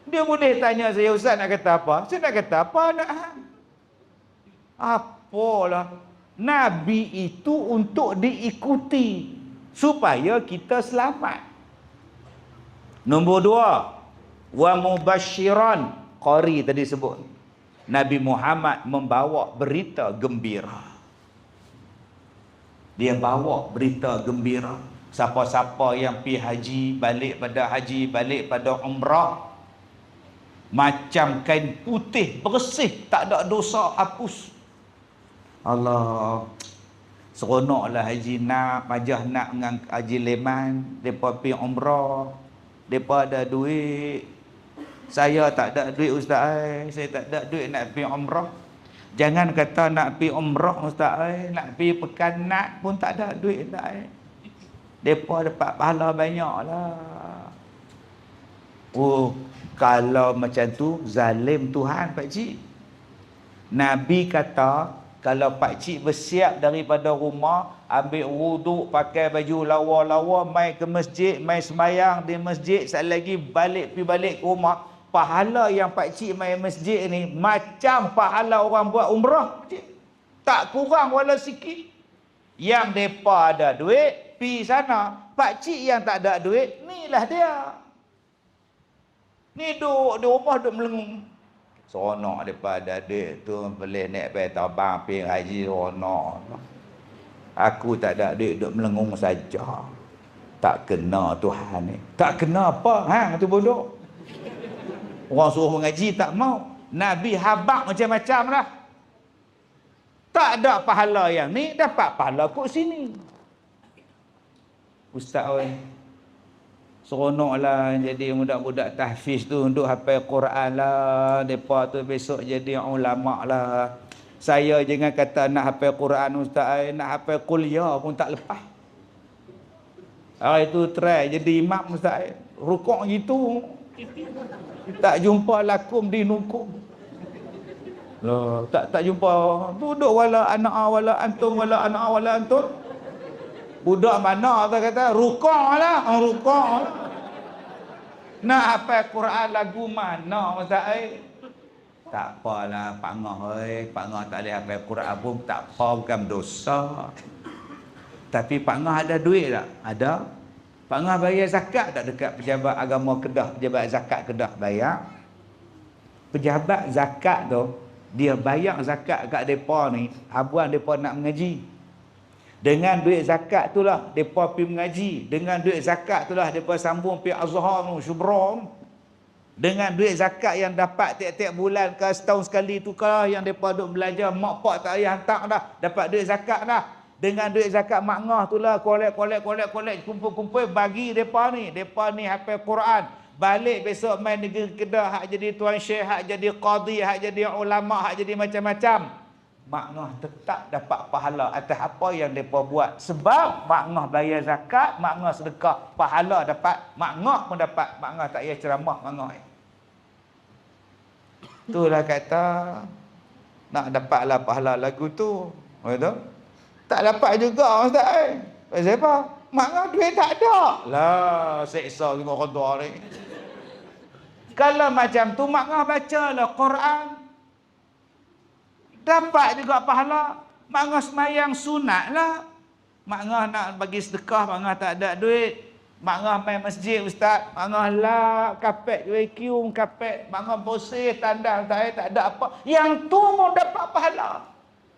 Dia boleh tanya saya, Ustaz nak kata apa? Saya nak kata apa anak hang? Apalah. Nabi itu untuk diikuti supaya kita selamat. Nombor 2, wa mubasyiran. Qari tadi sebut. Nabi Muhammad membawa berita gembira. Dia bawa berita gembira. Siapa-siapa yang pergi haji, balik pada umrah, macam kain putih bersih, tak ada dosa hapus. Allah, seronoklah haji nak, majah nak dengan Haji Leman, depa pergi umrah, depa ada duit. Saya tak ada duit Ustaz, saya tak ada duit nak pergi umrah. Jangan kata nak pergi umrah Ustaz, nak pergi pekan nak pun tak ada duit Ustaz. Depa dapat pahala banyaklah. Kalau macam tu zalim Tuhan pak cik. Nabi kata kalau pak cik bersiap daripada rumah, ambil wuduk, pakai baju lawa-lawa, mai ke masjid, mai sembahyang di masjid, sekali lagi pergi balik ke rumah, pahala yang pak cik mai masjid ni macam pahala orang buat umrah. Tak kurang walau sikit. Yang depa ada duit, pi sana. Pak cik yang tak ada duit, inilah dia. Ni duduk di rumah duduk melengung. Seronok daripada duit tu boleh naik pergi tabang pergi haji seronok. Aku tak ada duit duduk melengung saja. Tak kena Tuhan ni. Tak kena apa? Hang tu bodoh. Orang suruh mengaji tak mau. Nabi habaq macam-macam lah. Tak ada pahala yang ni, dapat pahala kot sini. Ustaz oi, seronoklah jadi budak-budak tahfiz tu untuk hafal Quran lah. Depa tu besok jadi ulama lah. Saya jangan kata nak hafal Quran Ustaz, nak hafal kuliah pun tak lepas. Hari tu try jadi imam Ustaz, rukuk gitu. Tak jumpa lakum di nukum. Loh, tak jumpa. Duduk wala anak wala antum wala anak wala antum. Budak mana tu kata rukuk lah, rukuk lah. Nak hafal Quran lagu mana Ustaz? Tak apalah Pak Ngah Pak Ngah tak boleh hafal Quran pun tak apa, bukan dosa. Tapi Pak Ngah ada duit tak? Ada. Pak Ngah bayar zakat tak dekat pejabat agama Kedah, pejabat zakat Kedah bayar. Pejabat zakat tu dia bayar zakat kat depa ni, habuan depa nak mengaji. Dengan duit zakat itulah depa pergi mengaji. Dengan duit zakat itulah depa sambung pergi Azhar tu, Syubra. Dengan duit zakat yang dapat tiap-tiap bulan ke setahun sekali tu kah yang depa duk belajar, mak pak tak payah hantar dah, dapat duit zakat dah. Dengan duit zakat mak ngah itulah kolek kumpul bagi depa ni. Depa ni hafal Quran. Balik besok main negeri Kedah, hak jadi tuan syekh, hak jadi qadi, hak jadi ulama, hak jadi macam-macam. Mak ngah tetap dapat pahala atas apa yang mereka buat. Sebab mak ngah bayar zakat, mak ngah sedekah, pahala dapat, mak ngah pun dapat. Mak ngah tak payah ceramah mak ngah. Itulah kata nak dapatlah pahala lagu tu. Betul? Tak dapat juga Ustaz. Pasal apa? Mak ngah duit tak ada. Lah, seksa dengan orang tua ni. Kalau macam tu, mak ngah bacalah Quran. Dapat juga pahala. Mak ngah semayang sunat lah. Mak ngah nak bagi sedekah, mak ngah tak ada duit. Mak ngah main masjid, ustaz. Mak ngah lah, kapet vacuum, kapet. Mak ngah bersih, tandang, tak ada apa. Yang tu mau dapat pahala.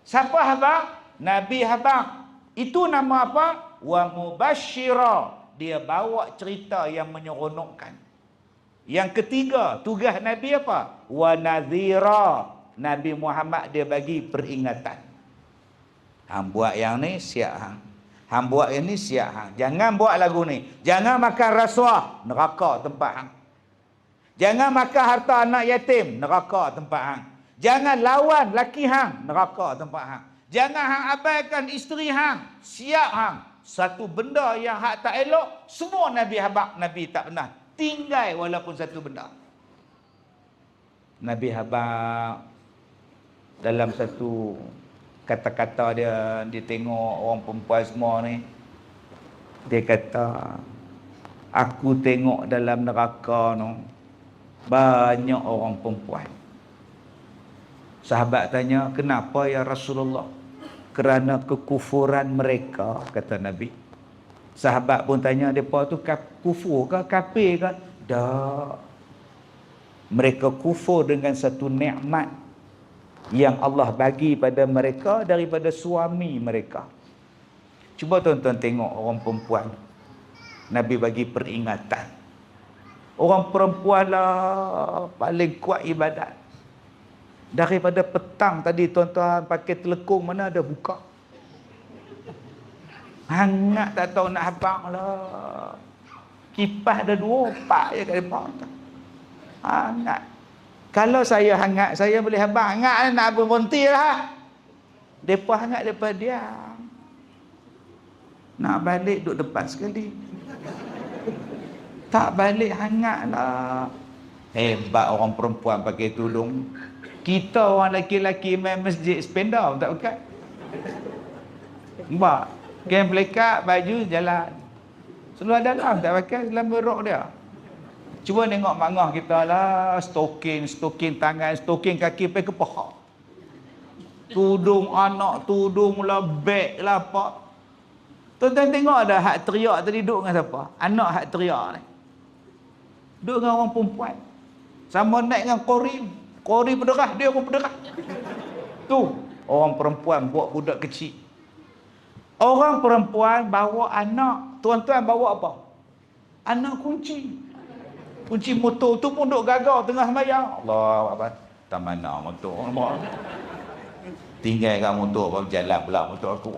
Siapa abang? Nabi abang. Itu nama apa? Wa mubashshira. Dia bawa cerita yang menyeronokkan. Yang ketiga, tugas Nabi apa? Wa nadhira. Nabi Muhammad dia bagi peringatan. Hang buat yang ni, siap hang. Hang buat yang ni, siap hang. Jangan buat lagu ni. Jangan makan rasuah, neraka tempat hang. Jangan makan harta anak yatim, neraka tempat hang. Jangan lawan laki hang, neraka tempat hang. Jangan hang abaikan isteri hang, siap hang. Satu benda yang hak tak elok, semua Nabi habaq, Nabi tak pernah tinggal walaupun satu benda. Nabi habaq dalam satu kata-kata dia tengok orang perempuan semua ni, dia kata, aku tengok dalam neraka tu banyak orang perempuan. Sahabat tanya, kenapa ya Rasulullah? Kerana kekufuran mereka, kata Nabi. Sahabat pun tanya, mereka tu kufur ke, kafir ke? Tak. Mereka kufur dengan satu nikmat yang Allah bagi pada mereka daripada suami mereka. Cuba tuan-tuan tengok orang perempuan. Nabi bagi peringatan. Orang perempuan lah paling kuat ibadat. Daripada petang tadi tuan-tuan pakai telekung mana ada buka. Hangat tak tahu nak habang lah. Kipas ada 2, 4 je kat depan. Hangat. Kalau saya hangat, saya boleh habang. Hangat nak berhenti lah. Mereka hangat daripada diam. Nak balik duduk depan sekali. Tak balik hangat lah. Hebat orang perempuan pakai tudung. Kita orang lelaki-lelaki main masjid sependa pun tak pakai. Nampak? Kain pelekat, baju, jalan. Seluar dalam tak pakai, dalam berok dia. Cuba tengok mak ngah kita lah. Stoking tangan, stoking kaki pergi ke paha. Tudung anak, tudung lah, beg lah apa. Tuan-tuan tengok ada hak teriak tadi duduk dengan siapa? Anak hak teriak ni. Duduk dengan orang perempuan. Sama naik dengan Qori pederah, dia pun pederah. Tu, orang perempuan buat budak kecil. Orang perempuan bawa anak. Tuan-tuan bawa apa? Anak kunci. Kunci motor tu pun duk gagal tengah sembahyang. Allah apa? Tak mana motor. Tinggal kat motor baru jalan pula motor aku.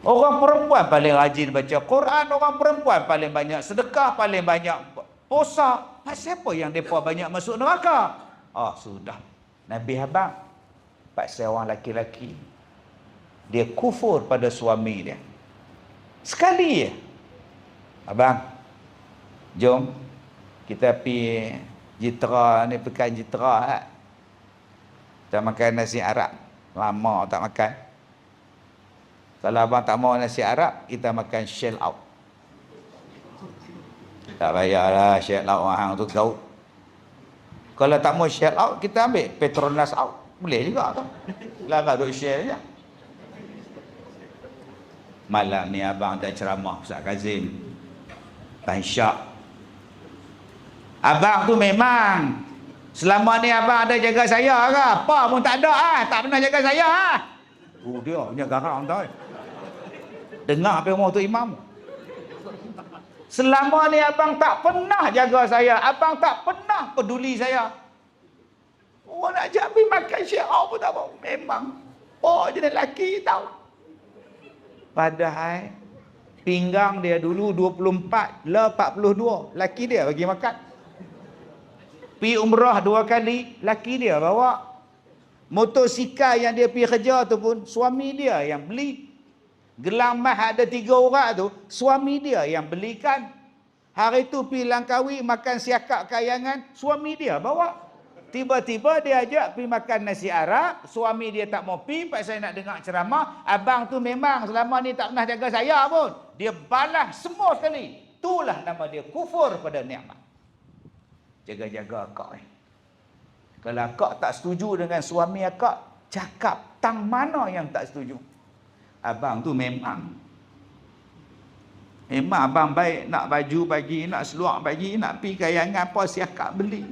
Orang perempuan paling rajin baca Quran, orang perempuan paling banyak sedekah, paling banyak puasa. Pasal apa yang mereka banyak masuk neraka? Oh, sudah. Nabi habaq, pasal orang laki-laki, dia kufur pada suami dia. Sekali je. Abang, jom kita pergi Jitra ni, pekan Jitra. Kita makan nasi Arab. Lama tak makan. Kalau abang tak mau nasi Arab, kita makan shell out. Tak payahlah shell out mahal tu kau. Kalau tak mau shell out, kita ambil Petronas out. Boleh juga tu. Lara duk share je. Malam ni abang ada ceramah Ustaz Kazim. Tan Syak. Abang tu memang selama ni abang ada jaga saya ke? Apa pun tak ada tak pernah jaga saya dia punya garang tu. Dengar apa rumah tu imam. Selama ni abang tak pernah jaga saya, abang tak pernah peduli saya. Orang nak ajak pergi makan syiar pun tak mau. Memang oh jenis lelaki tahu. Padahal pinggang dia dulu 24, lah 42, laki dia bagi makan. Pergi umrah 2 kali, laki dia bawa. Motosikal yang dia pergi kerja tu pun suami dia yang beli. Gelang mah ada 3 orang tu, suami dia yang belikan. Hari tu pergi Langkawi makan siakak kayangan, suami dia bawa. Tiba-tiba dia ajak pergi makan nasi Arab, suami dia tak mau pergi, pasal nak dengar ceramah. Abang tu memang selama ni tak pernah jaga saya pun. Dia balas semua sekali. Itulah nama dia kufur pada nikmat. Jaga-jaga akak ni. Kalau akak tak setuju dengan suami akak, cakap tang mana yang tak setuju. Abang tu memang abang baik, nak baju bagi, nak seluar bagi, nak pergi kayangan apa si akak beli.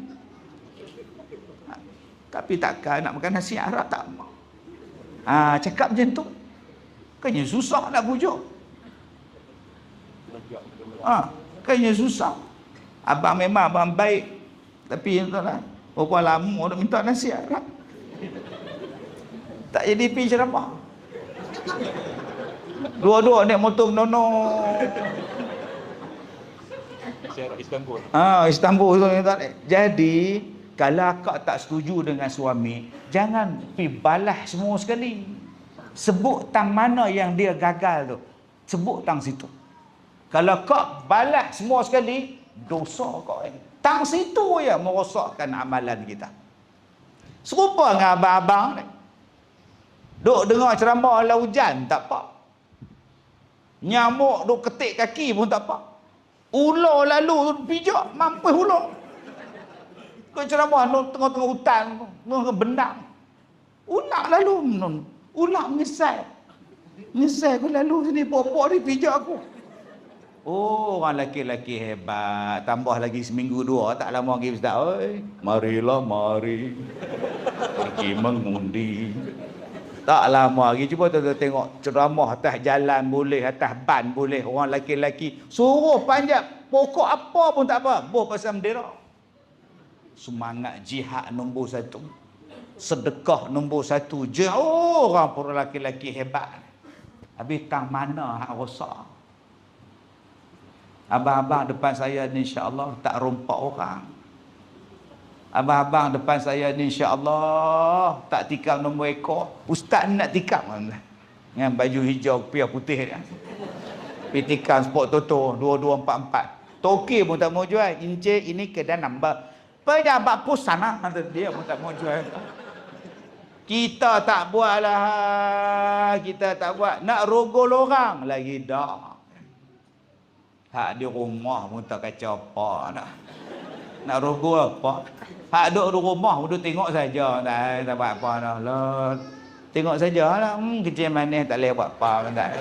Tapi takkan nak makan nasi Arab tak mau. Cakap macam tu. Kayaknya susah nak bujuk. Kayaknya susah. Abang memang abang baik. Tapi entahlah, berapa lama nak minta nasi Arab. Tak jadi pergi ceramah. Dua-dua naik motor menono. Istanbul. Istanbul. Jadi kalau akak tak setuju dengan suami, jangan pergi balas semua sekali. Sebut tang mana yang dia gagal tu. Sebut tang situ. Kalau kak balas semua sekali, dosa kak. Tang situ ya merosakkan amalan kita. Serupa dengan abang-abang ni. Duk dengar ceramah ala hujan, tak apa. Nyamuk duk ketik kaki pun tak apa. Ular lalu pijak, mampus ular. Kau ceramah tengah-tengah hutan, tengah bendang. Ular lalu, ular menyesal. Menyesal aku lalu sini, popok ni pijak aku. Oh, orang lelaki-lelaki hebat. Tambah lagi seminggu dua, tak lama lagi Ustaz. Oi, marilah, mari. Pergi mengundi. Tak lama lagi, cuba tuan-tuan tengok ceramah atas jalan boleh, atas ban boleh. Orang lelaki-lelaki suruh panjat pokok apa pun tak apa. Boh pasal bendera. Semangat jihad nombor 1. Sedekah nombor 1. Jauh orang pun lelaki-lelaki hebat. Habis tang mana hak rosak. Abang-abang depan saya ni insya-Allah tak rompak orang. Abang-abang depan saya ni insya-Allah tak tikam nombor ekor. Ustaz ni nak tikam dengan baju hijau piah putih dia. Pergi tikam sport toto 2244. Toke pun tak mau jual. Encik ini kedai nambah. Pejabat pusana dia pun tak mau jual. Kita tak buat lah. Kita tak buat. Nak rogol orang lagi dah. Hak di rumah pun tak kacau apa nak. Nak rogol apa? Hak duduk di rumah pun duduk tengok saja. Tak buat apa dah. Lah. Tengok saja lah. Kecil manis tak boleh buat apa. Tak.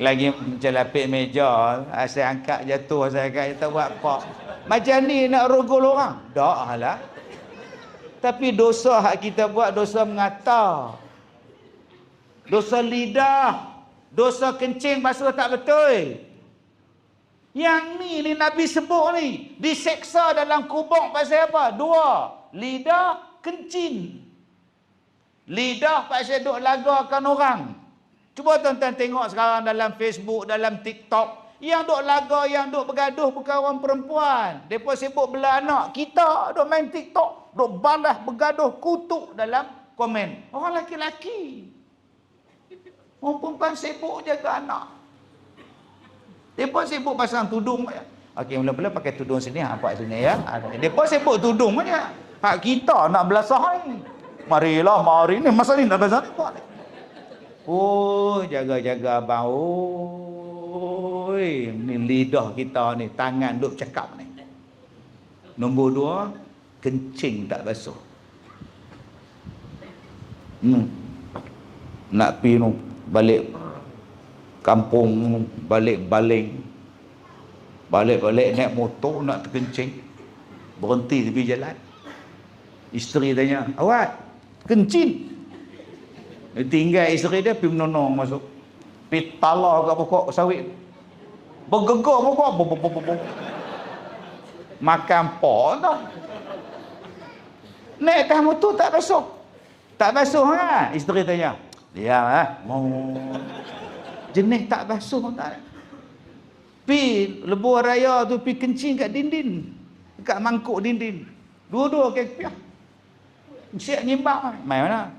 Lagi macam lapik meja. Saya angkat jatuh. Saya angkat tak buat apa. Macam ni nak rogol orang? Tak lah. Tapi dosa hak kita buat, dosa mengata. Dosa lidah. Dosa kencing basuh tak betul. Yang ni Nabi sebut ni. Diseksa dalam kubur pasal apa? 2. Lidah, kencing. Lidah pasal duk lagakan orang. Cuba tuan-tuan tengok sekarang dalam Facebook, dalam TikTok. Yang duk laga, yang duk bergaduh bukan orang perempuan. Mereka sibuk bela anak. Kita duk main TikTok. Duk balas, bergaduh, kutuk dalam komen. Orang lelaki-lelaki. Orang perempuan sibuk jaga anak. Mereka sibuk pasang tudung. Okey, mula-mula pakai tudung sini. Nampak sini ya. Mereka sibuk tudung saja. Hak kita nak belasah ni. Marilah, mari ni. Masa ni nak belasah. Oh, jaga-jaga abang. Oi, ni lidah kita ni, tangan duk cakap ni. Nombor 2, kencing tak basuh. Nak pergi balik kampung, balik naik motor nak terkencing. Berhenti tepi jalan. Isteri tanya, "Awak kencing?" Dia tinggal isteri dia pergi menonong masuk. Pergi tala kat pokok sawit. Bergegar pokok. Makan pok tau. Naik atas motor tak basuh. Tak basuh ha? Isteri tanya. Diam mau jenis tak basuh tak. Pi lebuh raya tu pi kencing kat dinding. Dekat mangkuk dinding. Dua-dua ke piah. Siap nyimbang. Mai mana?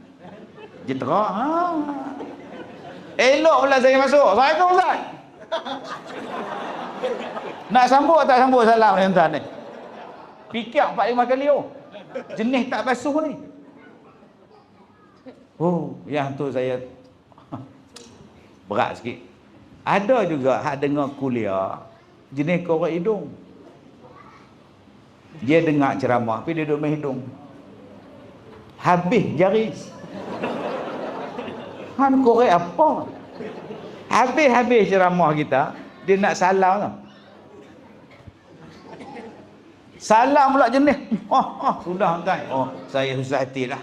Jentera. Elok pula saya masuk. Assalamualaikum Ustaz. Nak sambut tak sambut salam ni tuan ni? Fikir 4-5 kali jenis tak basuh ni. Oh, yang tu saya berat sikit. Ada juga hak dengar kuliah jenis korek hidung. Dia dengar ceramah tapi dia duduk main hidung. Habis jari. Han korek apa? Habis ceramah kita, dia nak salam tau. Salam pula jenis. Sudah kan. Saya susah hati lah.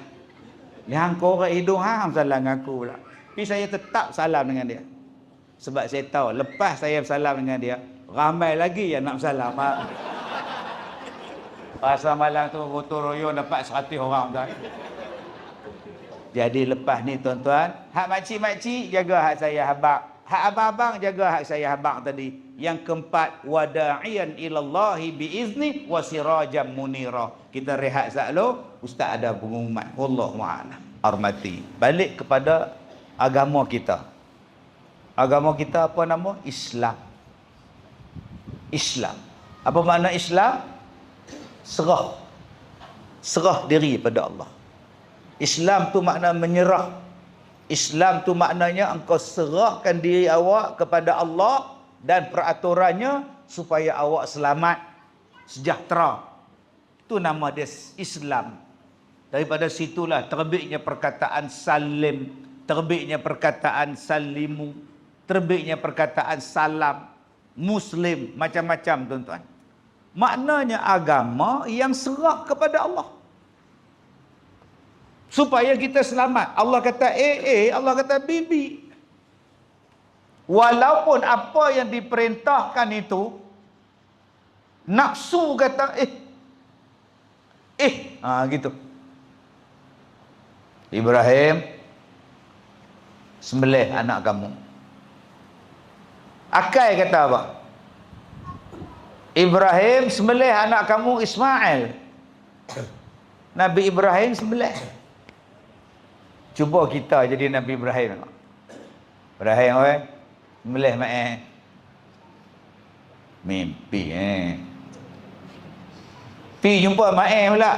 Yang korek hidung hang salam dengan aku pula. Tapi saya tetap salam dengan dia. Sebab saya tahu lepas saya salam dengan dia, ramai lagi yang nak salam. Pasal malam tu gotong royong dapat 100 orang dah. Jadi lepas ni tuan-tuan, hak makcik-makcik jaga hak saya habaq. Hak abang-abang jaga hak saya habaq tadi. Yang keempat, wada'iyan ilallahi biizni wa sirajam munira. Kita rehat sekejap. Ustaz ada pengumuman. Wallahu a'lam. Hormati. Balik kepada agama kita. Agama kita apa nama? Islam. Islam. Apa makna Islam? Serah. Serah diri pada Allah. Islam tu makna menyerah. Islam tu maknanya engkau serahkan diri awak kepada Allah dan peraturannya supaya awak selamat, sejahtera. Itu nama dia Islam. Daripada situlah terbitnya perkataan salim, terbitnya perkataan salimu, terbitnya perkataan salam, muslim, macam-macam tuan-tuan. Maknanya agama yang serah kepada Allah. Supaya kita selamat. Allah kata Allah kata bibi. Walaupun apa yang diperintahkan itu, nafsu kata gitu. Ibrahim sembelih anak kamu. Akai kata apa? Ibrahim sembelih anak kamu Ismail. Nabi Ibrahim sembelih. Cuba kita jadi Nabi Ibrahim. Ibrahim sembelih mak mimpi pi jumpa mak pula.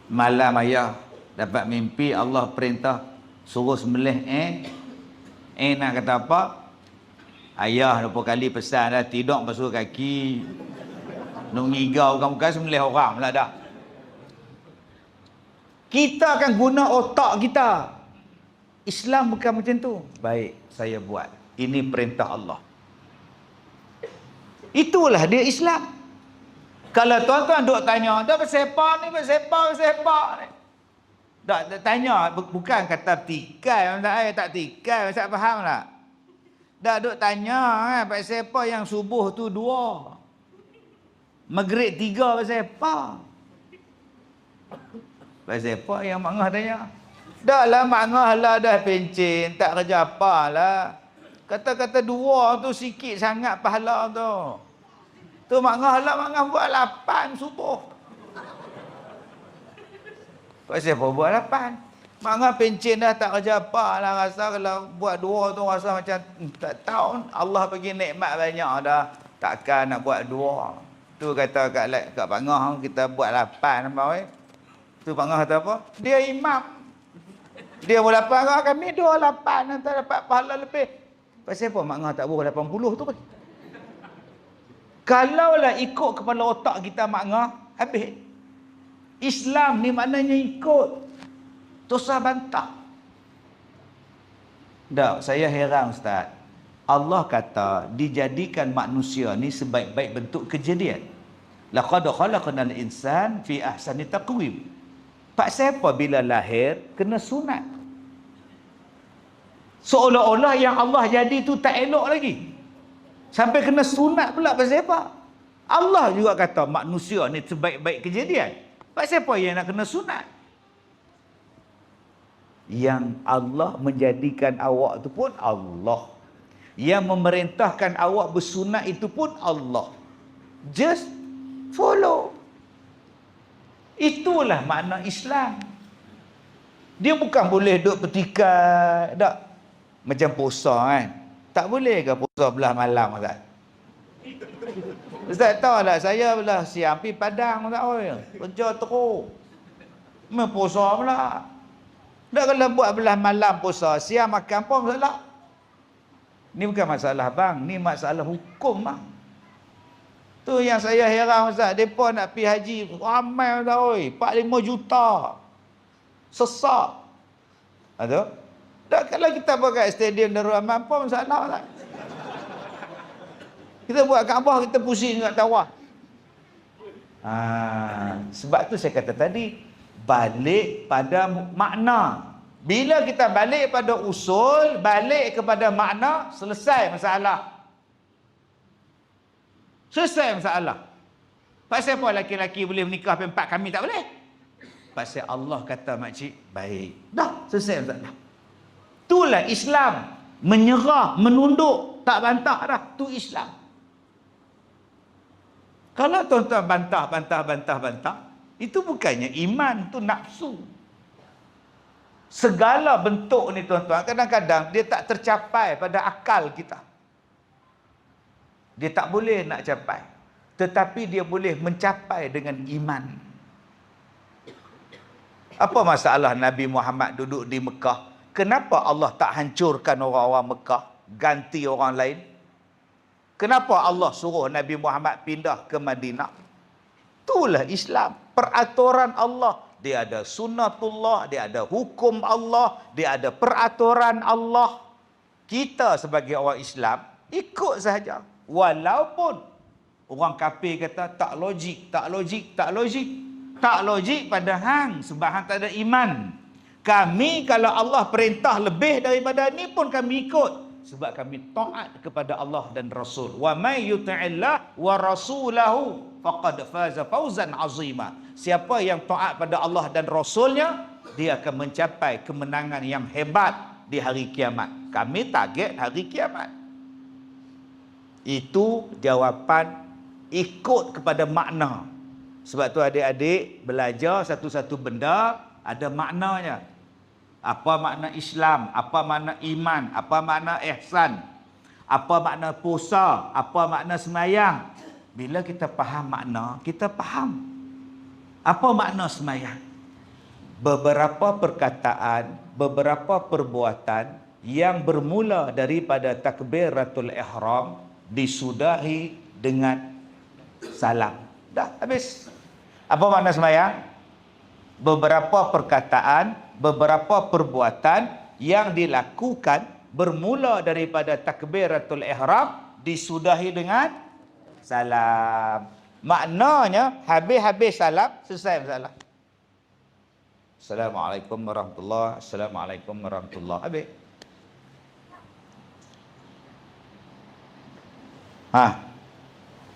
Malam ayah dapat mimpi Allah perintah suruh sembelih nak kata apa? Ayah berapa kali pesan dah tidur basuh kaki. Nak ngigau bukan sembelih orang pula dah. Kita akan guna otak kita. Islam bukan macam tu. Baik, saya buat. Ini perintah Allah. Itulah dia Islam. Kalau tuan-tuan duk tanya, dah bersepak ni. Tak tanya, bukan kata tikai, tak tikai, tak faham tak? Dah duk tanya, pasal apa yang subuh tu 2. Maghrib 3 pasal apa? Pasal apa yang mak ngah tanya? Dah lah mak ngah lah dah pencen, tak kerja apa lah. Kata-kata 2 tu sikit sangat pahala tu. Tu mak ngah buat 8 subuh. Pasal apa buat 8? Mak ngah pencen dah tak kerja apa lah. Rasa kalau buat 2 tu rasa macam tak tahu. Allah bagi nikmat banyak dah. Takkan nak buat 2. Tu kata kat Pak Ngah kita buat 8 apa tu Pak Ngah kata apa? Dia imam. Dia buat 8, kami 28 nanti dapat pahala lebih. Pasal apa Mak Ngah tak buat 80 tu kan? Kalaulah ikut kepala otak kita Mak Ngah, habis. Islam ni maknanya ikut. Dosa bantah. Tak, saya heran Ustaz. Allah kata dijadikan manusia ni sebaik-baik bentuk kejadian. Laqad khalaqnal insan fi ahsani taqwim. Pak siapa bila lahir kena sunat. Seolah-olah yang Allah jadi tu tak elok lagi. Sampai kena sunat pula pasal apa? Allah juga kata manusia ni sebaik-baik kejadian. Pak siapa yang nak kena sunat? Yang Allah menjadikan awak tu pun Allah. Yang memerintahkan awak bersunat itu pun Allah. Just follow. Itulah makna Islam. Dia bukan boleh duduk petikai. Tak. Macam puasa kan. Tak boleh ke puasa belah malam Ustaz? Ustaz tahu tak, saya belah siang pergi Padang tak oi. Kerja teruk. Puasa pula. Tak kalau buat belah malam puasa, siang makan pun masalah. Ni bukan masalah bang, ni masalah hukum bang. Tu yang saya heran Ustaz, depa nak pergi haji ramai dah oi, 4-5 juta. Sesak. Ada? Tak kalau kita buat kat stadium Darul Aman pun masalah tak? Kita buat Kaabah kita pusing kat tawaf. Sebab tu saya kata tadi, balik pada makna. Bila kita balik pada usul, balik kepada makna, selesai masalah. Selesai masalah. Pasal apa laki-laki boleh menikah sampai 4 kami tak boleh? Pasal Allah kata makcik, baik. Dah, selesai masalah. Itulah Islam. Menyerah, menunduk, tak bantah dah. Tu Islam. Kalau tuan-tuan bantah, itu bukannya iman, tu nafsu. Segala bentuk ni tuan-tuan, kadang-kadang dia tak tercapai pada akal kita. Dia tak boleh nak capai. Tetapi dia boleh mencapai dengan iman. Apa masalah Nabi Muhammad duduk di Mekah? Kenapa Allah tak hancurkan orang-orang Mekah, ganti orang lain? Kenapa Allah suruh Nabi Muhammad pindah ke Madinah? Itulah Islam. Peraturan Allah. Dia ada sunnatullah, dia ada hukum Allah, dia ada peraturan Allah. Kita sebagai orang Islam, ikut sahaja. Walaupun orang kafir kata tak logik. Tak logik pada hang, sebab hang tak ada iman. Kami kalau Allah perintah lebih daripada ni pun kami ikut. Sebab kami taat kepada Allah dan Rasul. Wa may yuti'illah wa rasulahu faqad faza fawzan azima. Siapa yang taat pada Allah dan Rasulnya, dia akan mencapai kemenangan yang hebat di hari kiamat. Kami target hari kiamat. Itu jawapan ikut kepada makna. Sebab tu adik-adik belajar satu-satu benda ada maknanya. Apa makna Islam, apa makna iman, apa makna ihsan, apa makna puasa, apa makna semayang. Bila kita faham makna, kita faham apa makna semayang. Beberapa perkataan, beberapa perbuatan yang bermula daripada takbiratul ihram disudahi dengan salam. Dah habis. Apa makna semayang? Beberapa perkataan, beberapa perbuatan yang dilakukan bermula daripada takbiratul ihram disudahi dengan salam. Maknanya habis-habis salam selesai masalah. Assalamualaikum warahmatullahi wabarakatuh. Assalamualaikum warahmatullahi wabarakatuh. Habis.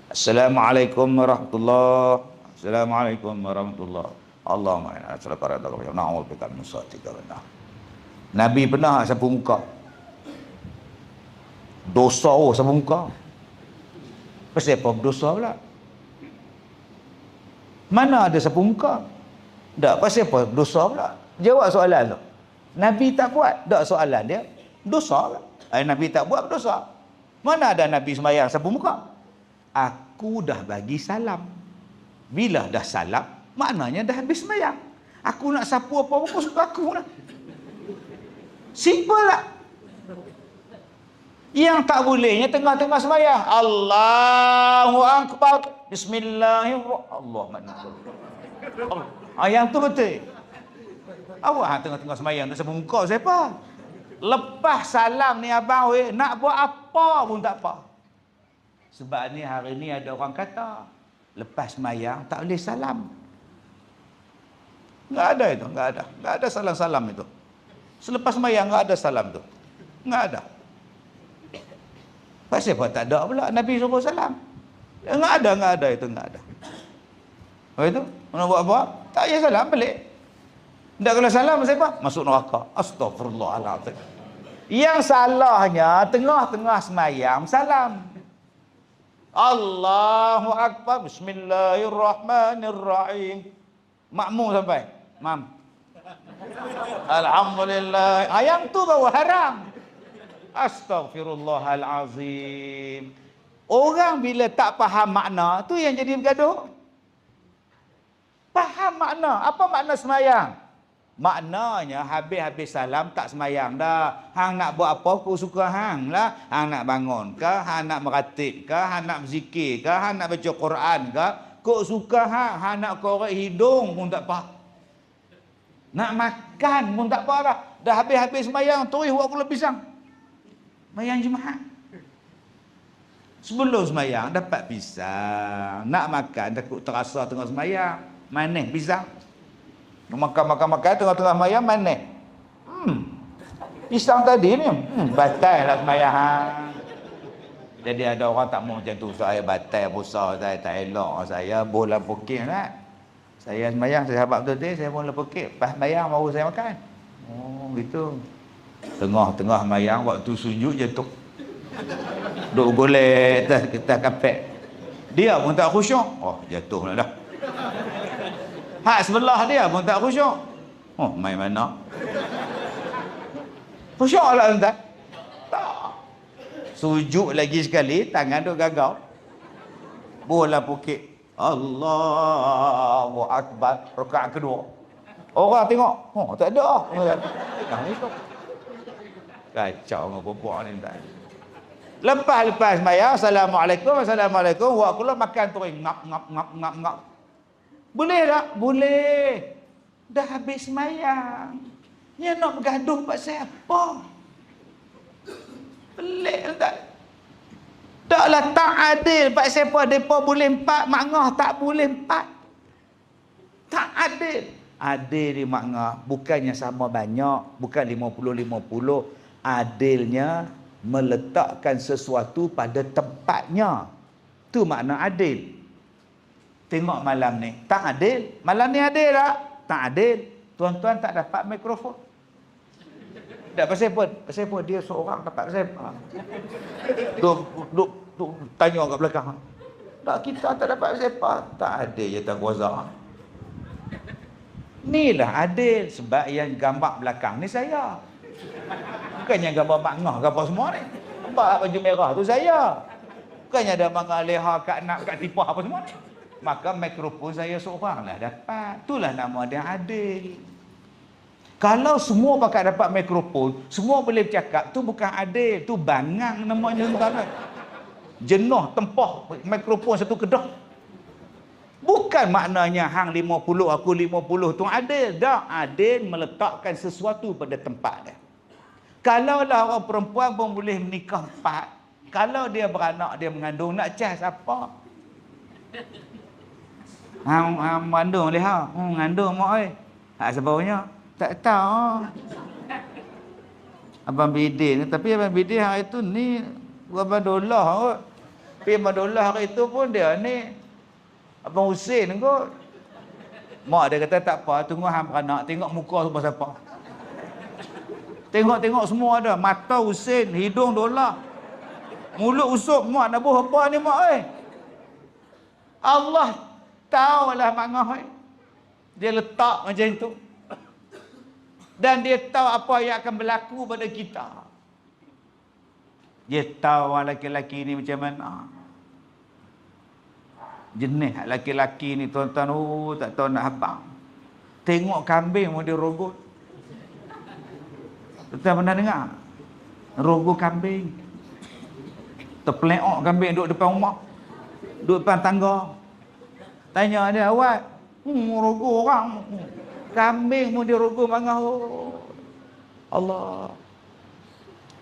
Assalamualaikum warahmatullahi wabarakatuh. Assalamualaikum warahmatullahi wabarakatuh. Allahumma inna nas'aluka ridhaka wa na'udzubika min sakhatika wa nar. Nabi pernah sapu muka. Dosa sapu muka. Pasal apa berdosa pula? Mana ada sapu muka? Tak, pasal apa dosa pula? Jawab soalan tu. Nabi tak buat. Tak, soalan dia dosa pula. Nabi tak buat berdosa. Mana ada Nabi sembahyang sapu muka? Aku dah bagi salam. Bila dah salam, maknanya dah habis sembahyang. Aku nak sapu apa-apa pun suka aku lah. Simple lah. Yang tak bolehnya tengah-tengah sembahyang, Allahu Akbar, Bismillahirrahmanirrahim. Allah makna. Yang tu betul. Awak tengah-tengah sembahyang tak sapu muka siapa? Lepas salam ni abang nak buat apa pun tak apa. Sebab ni hari ni ada orang kata lepas sembahyang tak boleh salam. Enggak ada itu, enggak ada. Enggak ada salam-salam itu. Selepas sembahyang enggak ada salam tu. Enggak ada. Pasal apa tak ada pula Nabi suruh salam? Enggak ada itu, enggak ada. Apa itu? Nak buat apa? Tak payah salam balik. Tak kalau salam siapa? Masuk neraka. Astagfirullahalazim. Yang salahnya tengah-tengah sembahyang salam. Allahu Akbar, Bismillahirrahmanirrahim. Makmum sampai. Mam. Alhamdulillah. Yang tu baru haram. Astaghfirullahalazim. Orang bila tak faham makna, tu yang jadi bergaduh. Faham makna. Apa makna semayang? Maknanya habis-habis salam tak semayang dah. Hang nak buat apa aku suka hang lah. Hang nak bangun ke, hang nak meratib ke, hang nak berzikir ke, hang nak baca Quran ke, kok suka hang. Hang nak korek hidung pun tak apa. Nak makan pun tak apa dah. Dah habis-habis semayang, terus buat pula pisang. Semayang Jumaat. Sebelum semayang dapat pisang. Nak makan takut terasa tengah semayang. Manis pisang. Makan tengah-tengah semayang manis. Pisang tadi ni batal lah semayang. Jadi ada orang tak mau macam tu. Saya batal puasa, saya tak elok. Saya bola pokok lah. Saya semayang, saya sahabat betul saya bola pokok. Pas semayang baru saya makan. Oh gitu. Tengah-tengah semayang waktu sujud jatuh. Duk golek atas kapek. Dia pun tak khusyuk. Oh jatuh lah dah. Hak sebelah dia pun tak khusyuk. Oh, main mana? Khusyuk lah tuan. Tak. Sujud lagi sekali, tangan duk gagau. Bola pukit. Allahu Akbar. Rakaat kedua. Orang tengok. Oh, tak ada. Kacau dengan perempuan ni tuan. Lepas semayang, Assalamualaikum. Wak kula makan tu ngap. Boleh tak? Boleh. Dah habis semayang. Dia nak bergaduh pasal apa? Pelik tak? Taklah tak adil. Pasal apa? Mereka boleh 4, Mak Ngah tak boleh 4. Tak adil. Adil di Mak Ngah bukannya sama banyak. Bukan 50-50. Adilnya meletakkan sesuatu pada tempatnya. Tu makna adil. Tengok malam ni, tak adil. Malam ni adil tak? Tak adil. Tuan-tuan tak dapat mikrofon. Tak pasal apa dia seorang dapat pasal apa? Duk tanya kat belakang. Tak, kita tak dapat pasal apa? Tak adil je tak kuasa. Inilah adil. Sebab yang gambar belakang ni saya. Bukannya gambar Mak Ngah ke apa semua ni. Nampak baju merah tu saya. Bukannya ada Mangga Leha kat nak kat tipah apa semua ni. Maka mikrofon saya seorang lah dapat. Itulah nama dia adil. Kalau semua pakai dapat mikrofon, semua boleh bercakap, tu bukan adil. Tu bangang namanya. Jenuh tempah mikrofon satu kedah. Bukan maknanya hang 50, aku 50 tu adil. Dah adil meletakkan sesuatu pada tempat dia. Kalaulah orang perempuan pun boleh menikah 4. Kalau dia beranak, dia mengandung, nak cas apa? Hang mengandung boleh ha? Mengandung mak oi. Hak sebaunya? Tak tahu. Abang Bidin, tapi Abang Bidin hari tu ni Abang Dollah kot. Tapi Abang Dollah hari tu pun dia ni Abang Husin kot. Mak dia kata tak apa, tunggu hang beranak, tengok muka siapa-siapa. Tengok semua ada. Mata Husin, hidung Dollah. Mulut usup, mak nak buh apa ni mak oi? Allah tahulah Mak Ngah oi. Dia letak macam itu. Dan dia tahu apa yang akan berlaku pada kita. Dia tahu orang lelaki-lelaki ni macam mana. Jenis lelaki-lelaki ni tuan-tuan, tak tahu nak habang. Tengok kambing pun dia rogot. Tuan-tuan pernah dengar? Rogot kambing. Terpeleok kambing duduk depan rumah. Duduk depan tangga. Tanya dia, awak, rogo orang. Kambing pun dia rogo mangah. Allah.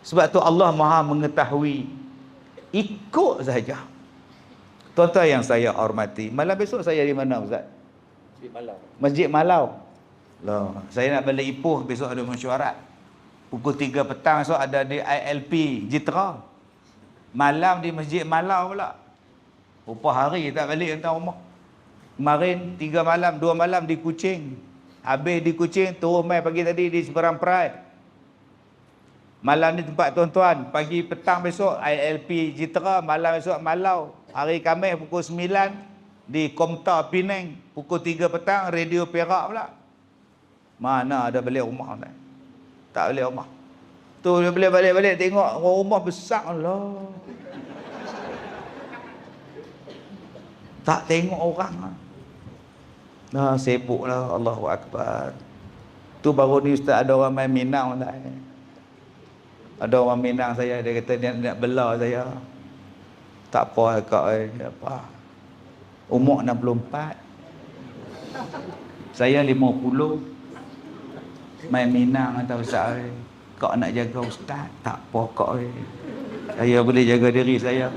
Sebab tu Allah Maha mengetahui. Ikut saja. Tuan-tuan yang saya hormati, malam besok saya di mana Ustaz? Masjid Malau. Loh, saya nak balik Ipoh, besok ada mesyuarat. Pukul 3 petang esok ada di ILP Jitra. Malam di Masjid Malau pula. Berapa hari tak balik tentang rumah. Kemarin 3 malam, 2 malam di Kuching. Habis di Kuching, turun mai pagi tadi di Seberang Perai. Malam ni tempat tuan-tuan. Pagi petang besok ILP Jitra. Malam besok Malau. Hari Khamis pukul 9 di Komta Penang. Pukul 3 petang Radio Perak pula. Mana ada balik rumah tak? Tak balik rumah. Tu dia boleh balik-balik tengok rumah besar Allah. Tak tengok orang lah. Dah sibuk lah. Allahu Akbar. Tu baru ni ustaz ada orang main Minang tak? Ada orang Minang saya, dia kata dia nak bela saya. Tak apa kak apa. Umur 64. Saya 50. Main Minang kata ustaz. Kak nak jaga ustaz? Tak apa kak. Saya boleh jaga diri saya.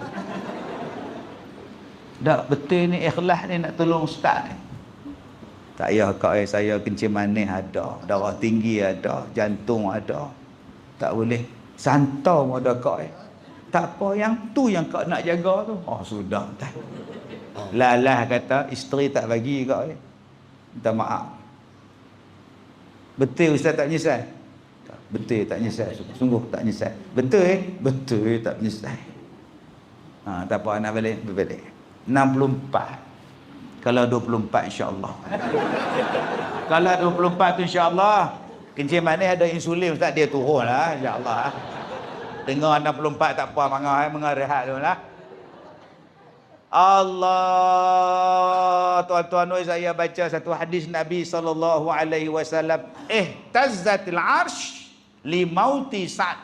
Tak betul ni, ikhlas ni nak tolong ustaz ni. Tak payah kak, saya kencing manis ada, darah tinggi ada, jantung ada. Tak boleh. Santau pun ada kak. Tak apa, yang tu yang kak nak jaga tu. Oh sudah tak. Lalah kata isteri tak bagi kak. Minta maaf. Betul ustaz tak menyesal? Betul tak menyesal. Sungguh tak menyesal. Betul betul tak menyesal. Tak apa, nak balik. 64. Kalau 24 insya-Allah. Kalau 24 tu insya-Allah kencing manis ada insulin ustaz, dia turun lah insya-Allah. Dengar 64 tak apa, mangah rehat dulu lah. Allah, tuan-tuan, saya baca satu hadis Nabi SAW. Ihtazzatil arsh li mauti Sa'd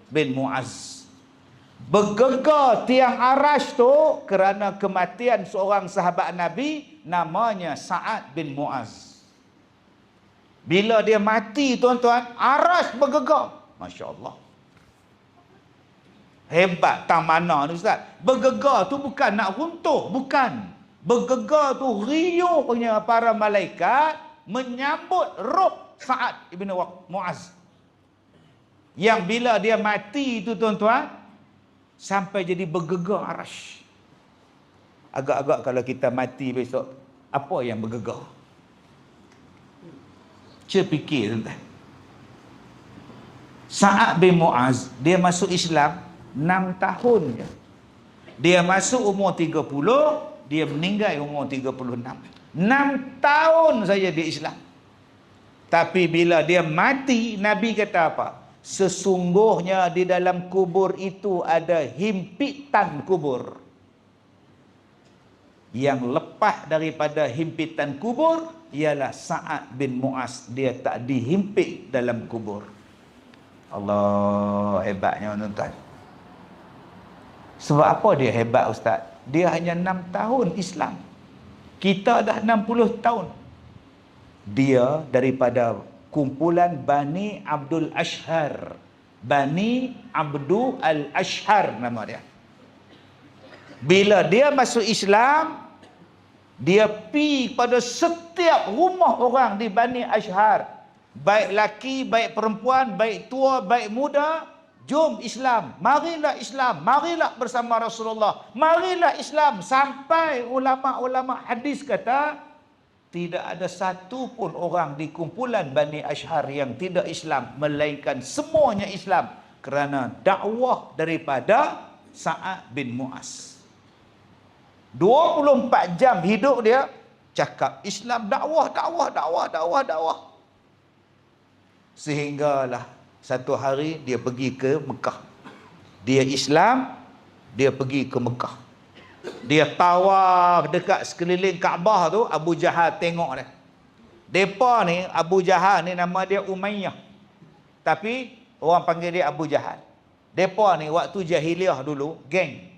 bin Mu'az. Bergegar tiang arash tu kerana kematian seorang sahabat Nabi namanya Sa'ad bin Mu'az. Bila dia mati tuan-tuan, arash bergegar. Masya Allah. Hebat tang mana ni ustaz. Bergegar tu bukan nak runtuh, bukan. Bergegar tu riuhnya para malaikat menyambut roh Sa'ad bin Mu'az. Yang bila dia mati tu tuan-tuan, sampai jadi bergegar arash. Agak-agak kalau kita mati besok, apa yang bergegar? Cuba fikir tuan-tuan. Sa'ad bin Mu'az, dia masuk Islam 6 tahun je. Dia masuk umur 30, dia meninggal umur 36. 6 tahun saja di Islam. Tapi bila dia mati, Nabi kata apa? Sesungguhnya di dalam kubur itu ada himpitan kubur. Yang lepas daripada himpitan kubur ialah Sa'ad bin Mu'az. Dia tak dihimpit dalam kubur. Allah, hebatnya tuan-tuan. Sebab apa dia hebat ustaz? Dia hanya 6 tahun Islam. Kita dah 60 tahun. Dia daripada kumpulan Bani Abdul Ashhar. Bani Abdul Al-Ashhar nama dia. Bila dia masuk Islam, dia pi pada setiap rumah orang di Bani Ashhar. Baik laki, baik perempuan, baik tua, baik muda. Jom Islam, marilah Islam, marilah bersama Rasulullah, marilah Islam. Sampai ulama-ulama hadis kata, tidak ada satu pun orang di kumpulan Bani Ashhar yang tidak Islam, melainkan semuanya Islam kerana dakwah daripada Sa'ad bin Mu'az. 24 jam hidup dia cakap Islam, dakwah. Sehinggalah satu hari dia pergi ke Mekah. Dia Islam, dia pergi ke Mekah. Dia tawaf dekat sekeliling Kaabah tu, Abu Jahal tengok dia. Depa ni, Abu Jahal ni nama dia Umayyah. Tapi orang panggil dia Abu Jahal. Depa ni waktu jahiliah dulu, geng.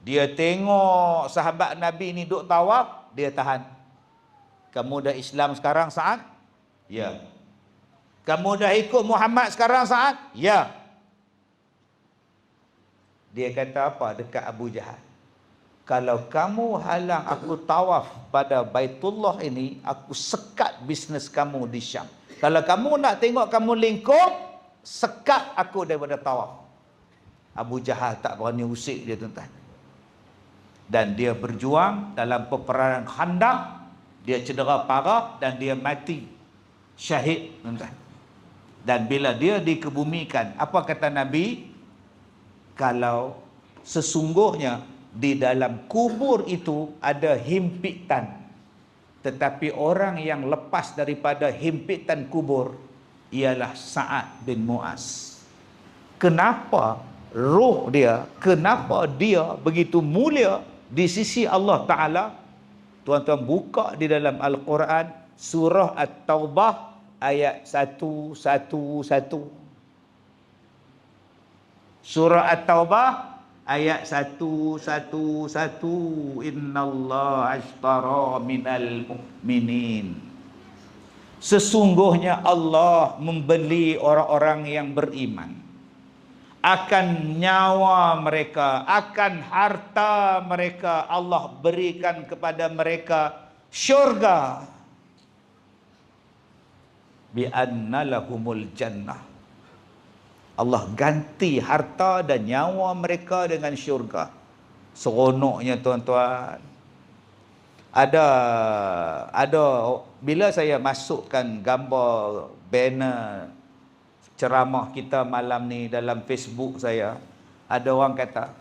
Dia tengok sahabat Nabi ni duk tawaf, dia tahan. Kamu dah Islam sekarang Sa'ad? Ya. Kamu dah ikut Muhammad sekarang Sa'ad? Ya. Dia kata apa dekat Abu Jahal? Kalau kamu halang aku tawaf pada Baitullah ini, aku sekat bisnes kamu di Syam. Kalau kamu nak tengok kamu lingkup, sekat aku daripada tawaf. Abu Jahal tak berani usik dia tuan-tuan. Dan dia berjuang dalam peperangan Khandaq, dia cedera parah dan dia mati syahid tuan-tuan. Dan bila dia dikebumikan, apa kata Nabi? Kalau sesungguhnya di dalam kubur itu ada himpitan, tetapi orang yang lepas daripada himpitan kubur ialah Sa'ad bin Mu'az. Kenapa roh dia, kenapa dia begitu mulia Di sisi Allah Ta'ala, tuan-tuan buka di dalam Al-Quran, surah At-Taubah ayat 111. Surah At-Taubah ayat 111. Innallaha ashtara minal mu'minin. Sesungguhnya Allah membeli orang-orang yang beriman akan nyawa mereka, akan harta mereka. Allah berikan kepada mereka syurga. Bi anna lahumul jannah. Allah ganti harta dan nyawa mereka dengan syurga. Seronoknya tuan-tuan. Ada bila saya masukkan gambar banner ceramah kita malam ni dalam Facebook saya, ada orang kata,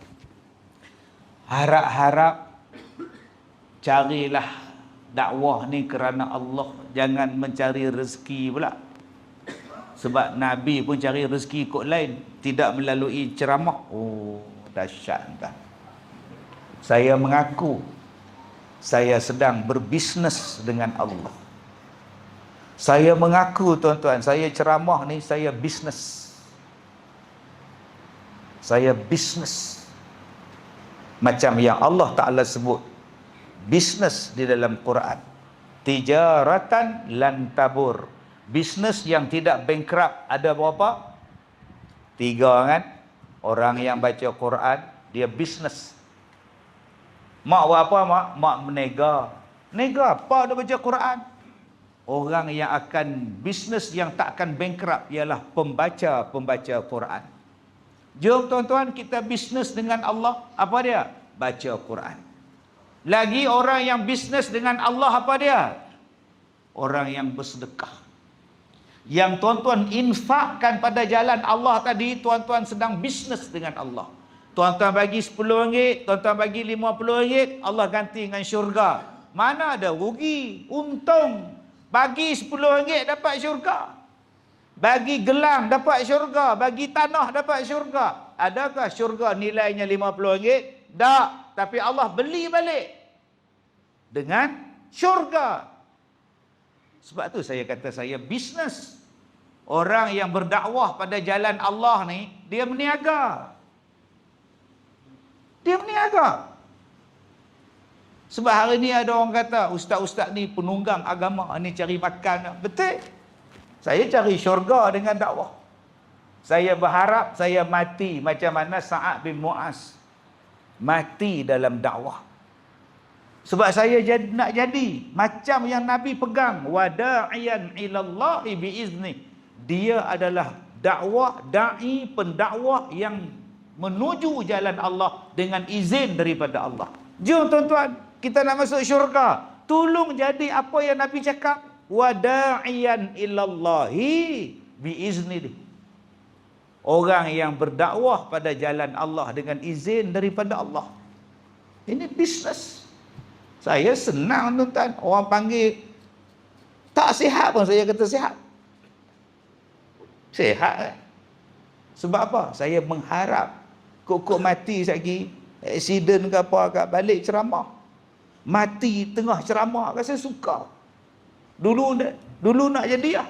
harap-harap carilah dakwah ni kerana Allah, jangan mencari rezeki pula. Sebab Nabi pun cari rezeki ikut lain, tidak melalui ceramah. Oh, dahsyat entah. Saya mengaku saya sedang berbisnes dengan Allah. Saya mengaku tuan-tuan, saya ceramah ni saya bisnes. Saya bisnes. Macam yang Allah Ta'ala sebut bisnes di dalam Quran. Tijaratan lan tabur. Bisnes yang tidak bankrupt. Ada berapa? 3 kan? Orang yang baca Quran, dia bisnes. Mak buat apa mak? Mak menega. Nega apa dia baca Quran? Orang yang akan bisnes yang tak akan bankrupt ialah pembaca Quran. Jom tuan-tuan, kita bisnes dengan Allah. Apa dia? Baca Quran. Lagi orang yang bisnes dengan Allah, apa dia? Orang yang bersedekah. Yang tuan-tuan infakkan pada jalan Allah tadi, tuan-tuan sedang bisnes dengan Allah. Tuan-tuan bagi RM10, tuan-tuan bagi RM50, Allah ganti dengan syurga. Mana ada rugi? Untung. Bagi RM10 dapat syurga. Bagi gelang dapat syurga. Bagi tanah dapat syurga. Adakah syurga nilainya RM50? Tak. Tapi Allah beli balik dengan syurga. Sebab tu saya kata saya bisnes. Orang yang berdakwah pada jalan Allah ni, dia meniaga. Dia meniaga. Sebab hari ni ada orang kata, ustaz-ustaz ni penunggang agama, ni cari makan. Betul. Saya cari syurga dengan dakwah. Saya berharap saya mati macam mana Sa'ad bin Mu'az mati dalam dakwah. Sebab saya nak jadi macam yang Nabi pegang, wada'iyan ilallahi biizni. Dia adalah dakwah, dai, pendakwah yang menuju jalan Allah dengan izin daripada Allah. Jom tuan-tuan, kita nak masuk syurga. Tolong jadi apa yang Nabi cakap, wada'iyan ilallahi biizni. Orang yang berdakwah pada jalan Allah dengan izin daripada Allah. Ini bisnes. Saya senang tuan-tuan. Orang panggil tak sihat pun saya kata sihat. Sihat kan? Sebab apa? Saya mengharap kok mati lagi, aksiden ke apa kat balik ceramah. Mati tengah ceramah kan saya suka. Dulu nak jadi lah.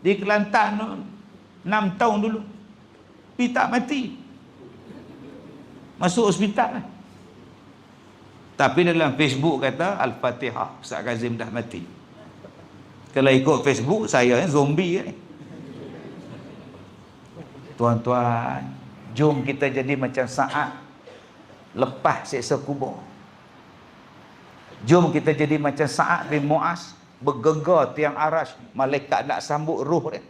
Di Kelantan 6 tahun dulu. Tapi tak mati. Masuk hospital kan. Tapi dalam Facebook kata Al-Fatihah, Ustaz Kazim dah mati. Kalau ikut Facebook saya zombie kan. Tuan-tuan, jom kita jadi macam Sa'ad lepas siksa kubur. Jom kita jadi macam Sa'ad bin Mu'az, bergegar tiang arash, malaikat nak sambut ruh dia.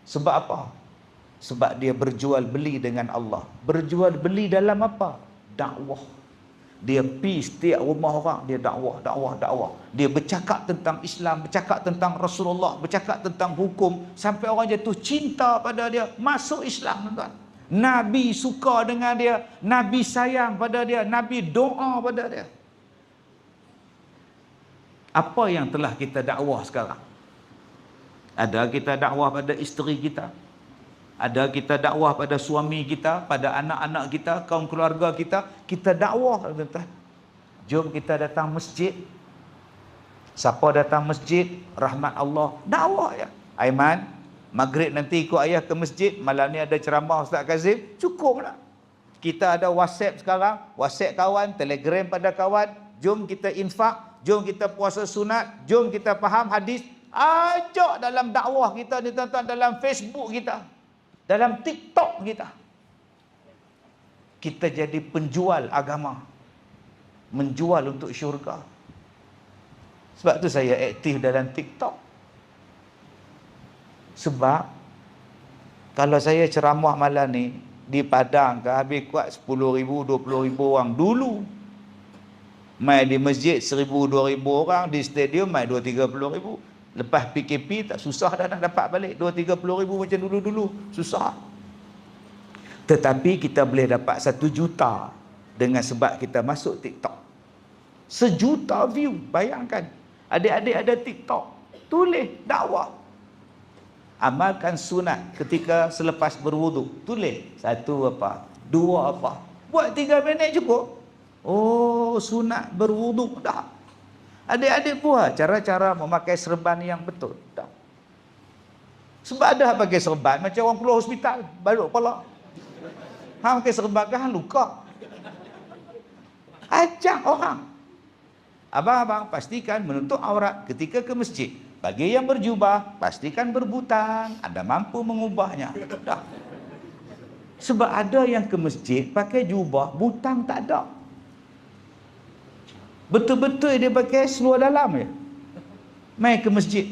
Sebab apa? Sebab dia berjual beli dengan Allah. Berjual beli dalam apa? Dakwah. Dia pergi setiap rumah orang, dia dakwah. Dia bercakap tentang Islam, bercakap tentang Rasulullah, bercakap tentang hukum, sampai orang jatuh cinta pada dia, masuk Islam tuan-tuan. Nabi suka dengan dia, Nabi sayang pada dia, Nabi doa pada dia. Apa yang telah kita dakwah sekarang? Ada kita dakwah pada isteri kita? Ada kita dakwah pada suami kita, pada anak-anak kita, kaum keluarga kita. Kita dakwah, tuan-tuan. Jom kita datang masjid. Siapa datang masjid, rahmat Allah. Dakwah ya. Aiman, maghrib nanti ikut ayah ke masjid. Malam ni ada ceramah Ustaz Kazim. Cukup lah. Kita ada WhatsApp sekarang. WhatsApp kawan, Telegram pada kawan. Jom kita infak. Jom kita puasa sunat. Jom kita faham hadis. Ajak dalam dakwah kita ni tuan-tuan, dalam Facebook kita, dalam TikTok kita. Kita jadi penjual agama. Menjual untuk syurga. Sebab tu saya aktif dalam TikTok. Sebab kalau saya ceramah malam ni di Padang ke habis kuat 10,000, 20,000 orang dulu. Mai di masjid 1,000, 2,000 orang, di stadium mai 20-30,000. Lepas PKP tak susah dah nak dapat balik 20-30,000 macam dulu-dulu. Susah. Tetapi kita boleh dapat 1 juta dengan sebab kita masuk TikTok. 1 juta view. Bayangkan. Adik-adik ada TikTok. Tulis dakwah. Amalkan sunat ketika selepas berwuduk. Tulis. 1 apa? 2 apa? Buat 3 minit cukup. Oh, sunat berwuduk dah. Adik-adik buat cara-cara memakai serban yang betul. Dah. Sebab ada pakai serban macam orang keluar hospital, baluk kepala. Hang pakai serban kan luka. Ajak orang. Abang-abang pastikan menutup aurat ketika ke masjid. Bagi yang berjubah, pastikan berbutang. Anda mampu mengubahnya. Dah. Sebab ada yang ke masjid pakai jubah, butang tak ada. Betul-betul dia pakai seluar dalam je. Mai ke masjid.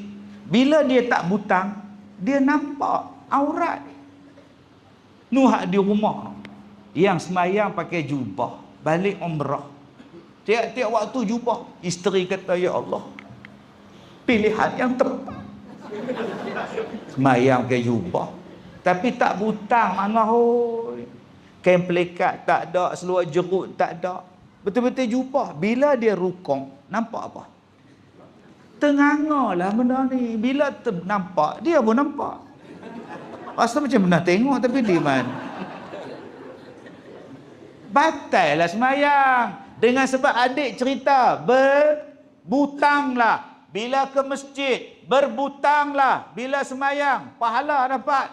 Bila dia tak butang, dia nampak aurat. Nuhak di rumah. Yang semayang pakai jubah. Balik umrah. Tiap-tiap waktu jubah. Isteri kata, ya Allah, pilihan yang tepat. Semayang pakai jubah. Tapi tak butang. Mana hoi. Kain pelikat tak ada. Seluar jerut tak ada. Betul-betul jubah. Bila dia rukuk, nampak apa? Tenganga lah benda ni. Bila nampak, dia pun nampak. Rasa macam pernah tengok tapi di mana? Batal lah semayang. Dengan sebab adik cerita, berbutanglah. Bila ke masjid, berbutanglah. Bila semayang, pahala dapat.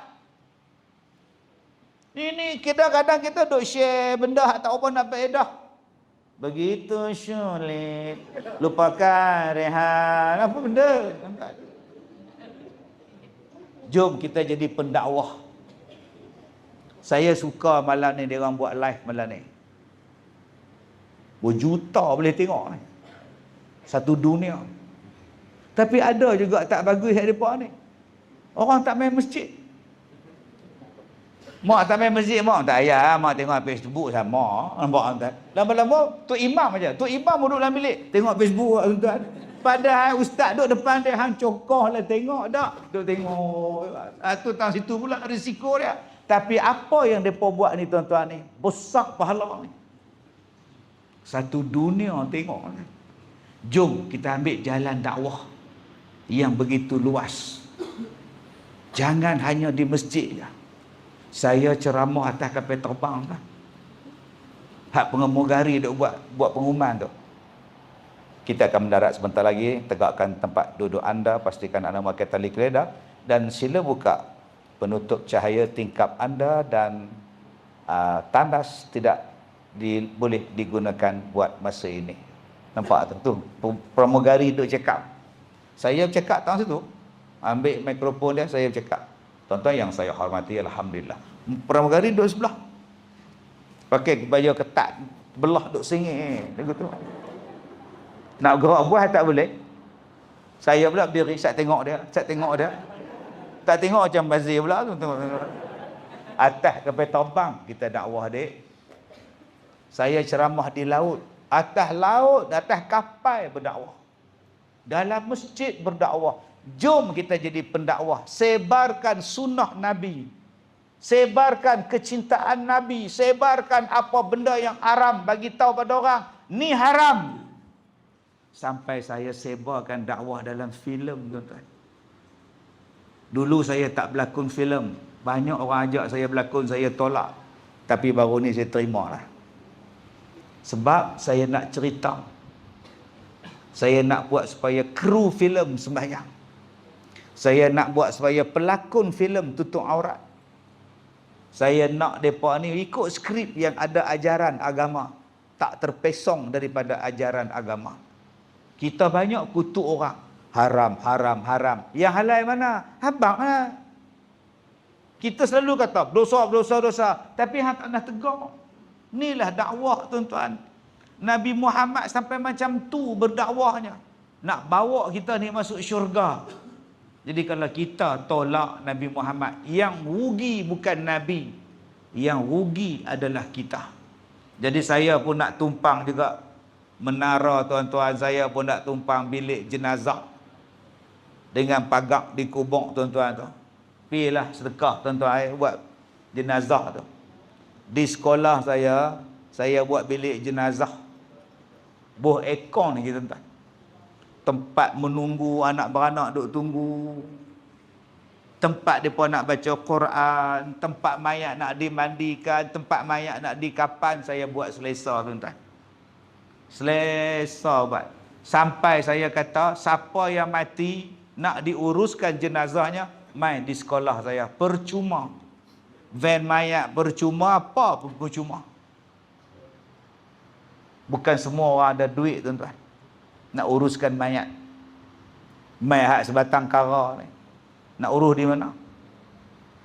Ini kadang-kadang kita duk share benda tak apa nak faedah. Begitu sulit. Lupakan rehan. Apa benda? Jom kita jadi pendakwah. Saya suka malam ni dia orang buat live malam ni. Berjuta boleh tengok ni. Satu dunia. Tapi ada juga tak bagus kat depan ni. Orang tak main masjid. Mak tak main masjid, mak tak payah. Mak tengok Facebook sama. Nampak tak? Lama-lama, Tok Imam aja. Tok Imam duduk dalam bilik. Tengok Facebook, tuan-tuan. Padahal ustaz duduk depan dia, hang cokoh lah tengok tak? Duduk tengok. Tu tang situ pula risiko dia. Tapi apa yang mereka buat ni, tuan-tuan ni? Besar pahala ni. Satu dunia tengok ni. Jom kita ambil jalan dakwah yang begitu luas. Jangan hanya di masjid je. Saya ceramah atas kapal terbang kan. Hak pengemugari duk buat pengumuman tu. Kita akan mendarat sebentar lagi. Tegakkan tempat duduk anda, pastikan anda memakai tali keledar dan sila buka penutup cahaya tingkap anda dan tandas tidak boleh digunakan buat masa ini. Nampak tu? Pramugari duk cakap. Saya bercakap tang situ. Ambil mikrofon dia, saya bercakap. Tuan-tuan yang saya hormati, alhamdulillah. Pramugari duduk sebelah. Pakai baju ketat, belah duduk sengit. Begitu. Nak gerak buah tak boleh. Saya pula berdiri, saya tengok dia. Tak tengok macam bazir pula tu. Atas kapal terbang, kita dakwah dek. Saya ceramah di laut. Atas laut, atas kapal berdakwah. Dalam masjid berdakwah. Jom kita jadi pendakwah. Sebarkan sunnah Nabi. Sebarkan kecintaan Nabi. Sebarkan apa benda yang haram. Bagi tahu pada orang, ni haram. Sampai saya sebarkan dakwah dalam filem, tuan-tuan. Dulu saya tak berlakon filem. Banyak orang ajak saya berlakon, saya tolak. Tapi baru ni saya terima lah. Sebab saya nak cerita. Saya nak buat supaya kru filem sembahyang. Saya nak buat supaya pelakon filem tutup aurat. Saya nak mereka ni ikut skrip yang ada ajaran agama. Tak terpesong daripada ajaran agama. Kita banyak kutuk orang. Haram, haram, haram. Yang halal mana? Abang lah. Kita selalu kata, dosa, dosa, dosa. Tapi hang tak nak tegur. Inilah dakwah tuan-tuan. Nabi Muhammad sampai macam tu berdakwahnya. Nak bawa kita ni masuk syurga. Jadi kalau kita tolak Nabi Muhammad, yang rugi bukan Nabi. Yang rugi adalah kita. Jadi saya pun nak tumpang juga menara tuan-tuan. Saya pun nak tumpang bilik jenazah. Dengan pagak di kubur tuan-tuan tu. Pergilah sedekah tuan-tuan buat jenazah tu. Di sekolah saya buat bilik jenazah. Buh ekor ni tuan-tuan. Tempat menunggu anak beranak duk tunggu. Tempat mereka nak baca Quran. Tempat mayat nak dimandikan. Tempat mayat nak dikapan. Saya buat selesa tuan-tuan. Selesa buat. Sampai saya kata, siapa yang mati nak diuruskan jenazahnya, main di sekolah saya. Percuma. Van mayat percuma, apa pun percuma. Bukan semua orang ada duit tuan-tuan nak uruskan mayat. Mayat sebatang kara ni nak urus di mana?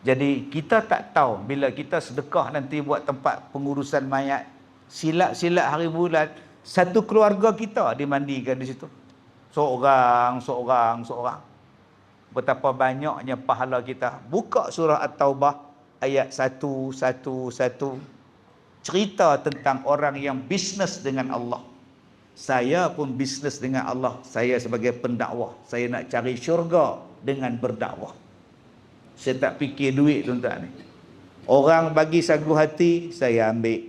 Jadi kita tak tahu bila kita sedekah nanti buat tempat pengurusan mayat, silap-silap hari bulan satu keluarga kita dimandikan di situ. Seorang. Betapa banyaknya pahala kita. Buka surah At-Taubah ayat 111. Cerita tentang orang yang bisnes dengan Allah. Saya pun bisnes dengan Allah. Saya sebagai pendakwah. Saya nak cari syurga dengan berdakwah. Saya tak fikir duit tuan-tuan ni. Orang bagi sagu hati, saya ambil.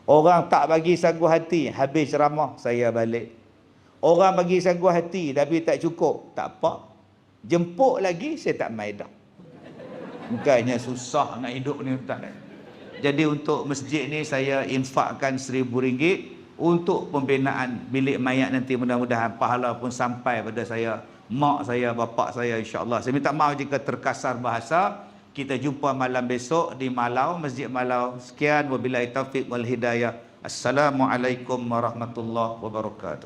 Orang tak bagi sagu hati, habis ceramah, saya balik. Orang bagi sagu hati tapi tak cukup, tak apa. Jemput lagi, saya tak main dah. Bukannya susah nak hidup ni tuan-tuan. Jadi untuk masjid ni saya infakkan RM1,000 untuk pembinaan bilik mayat nanti. Mudah-mudahan pahala pun sampai pada saya, mak saya, bapak saya, insya-Allah. Saya minta maaf jika terkasar bahasa. Kita jumpa malam besok di Malau, Masjid Malau. Sekian, wabillahi taufiq wal hidayah. Assalamualaikum warahmatullahi wabarakatuh.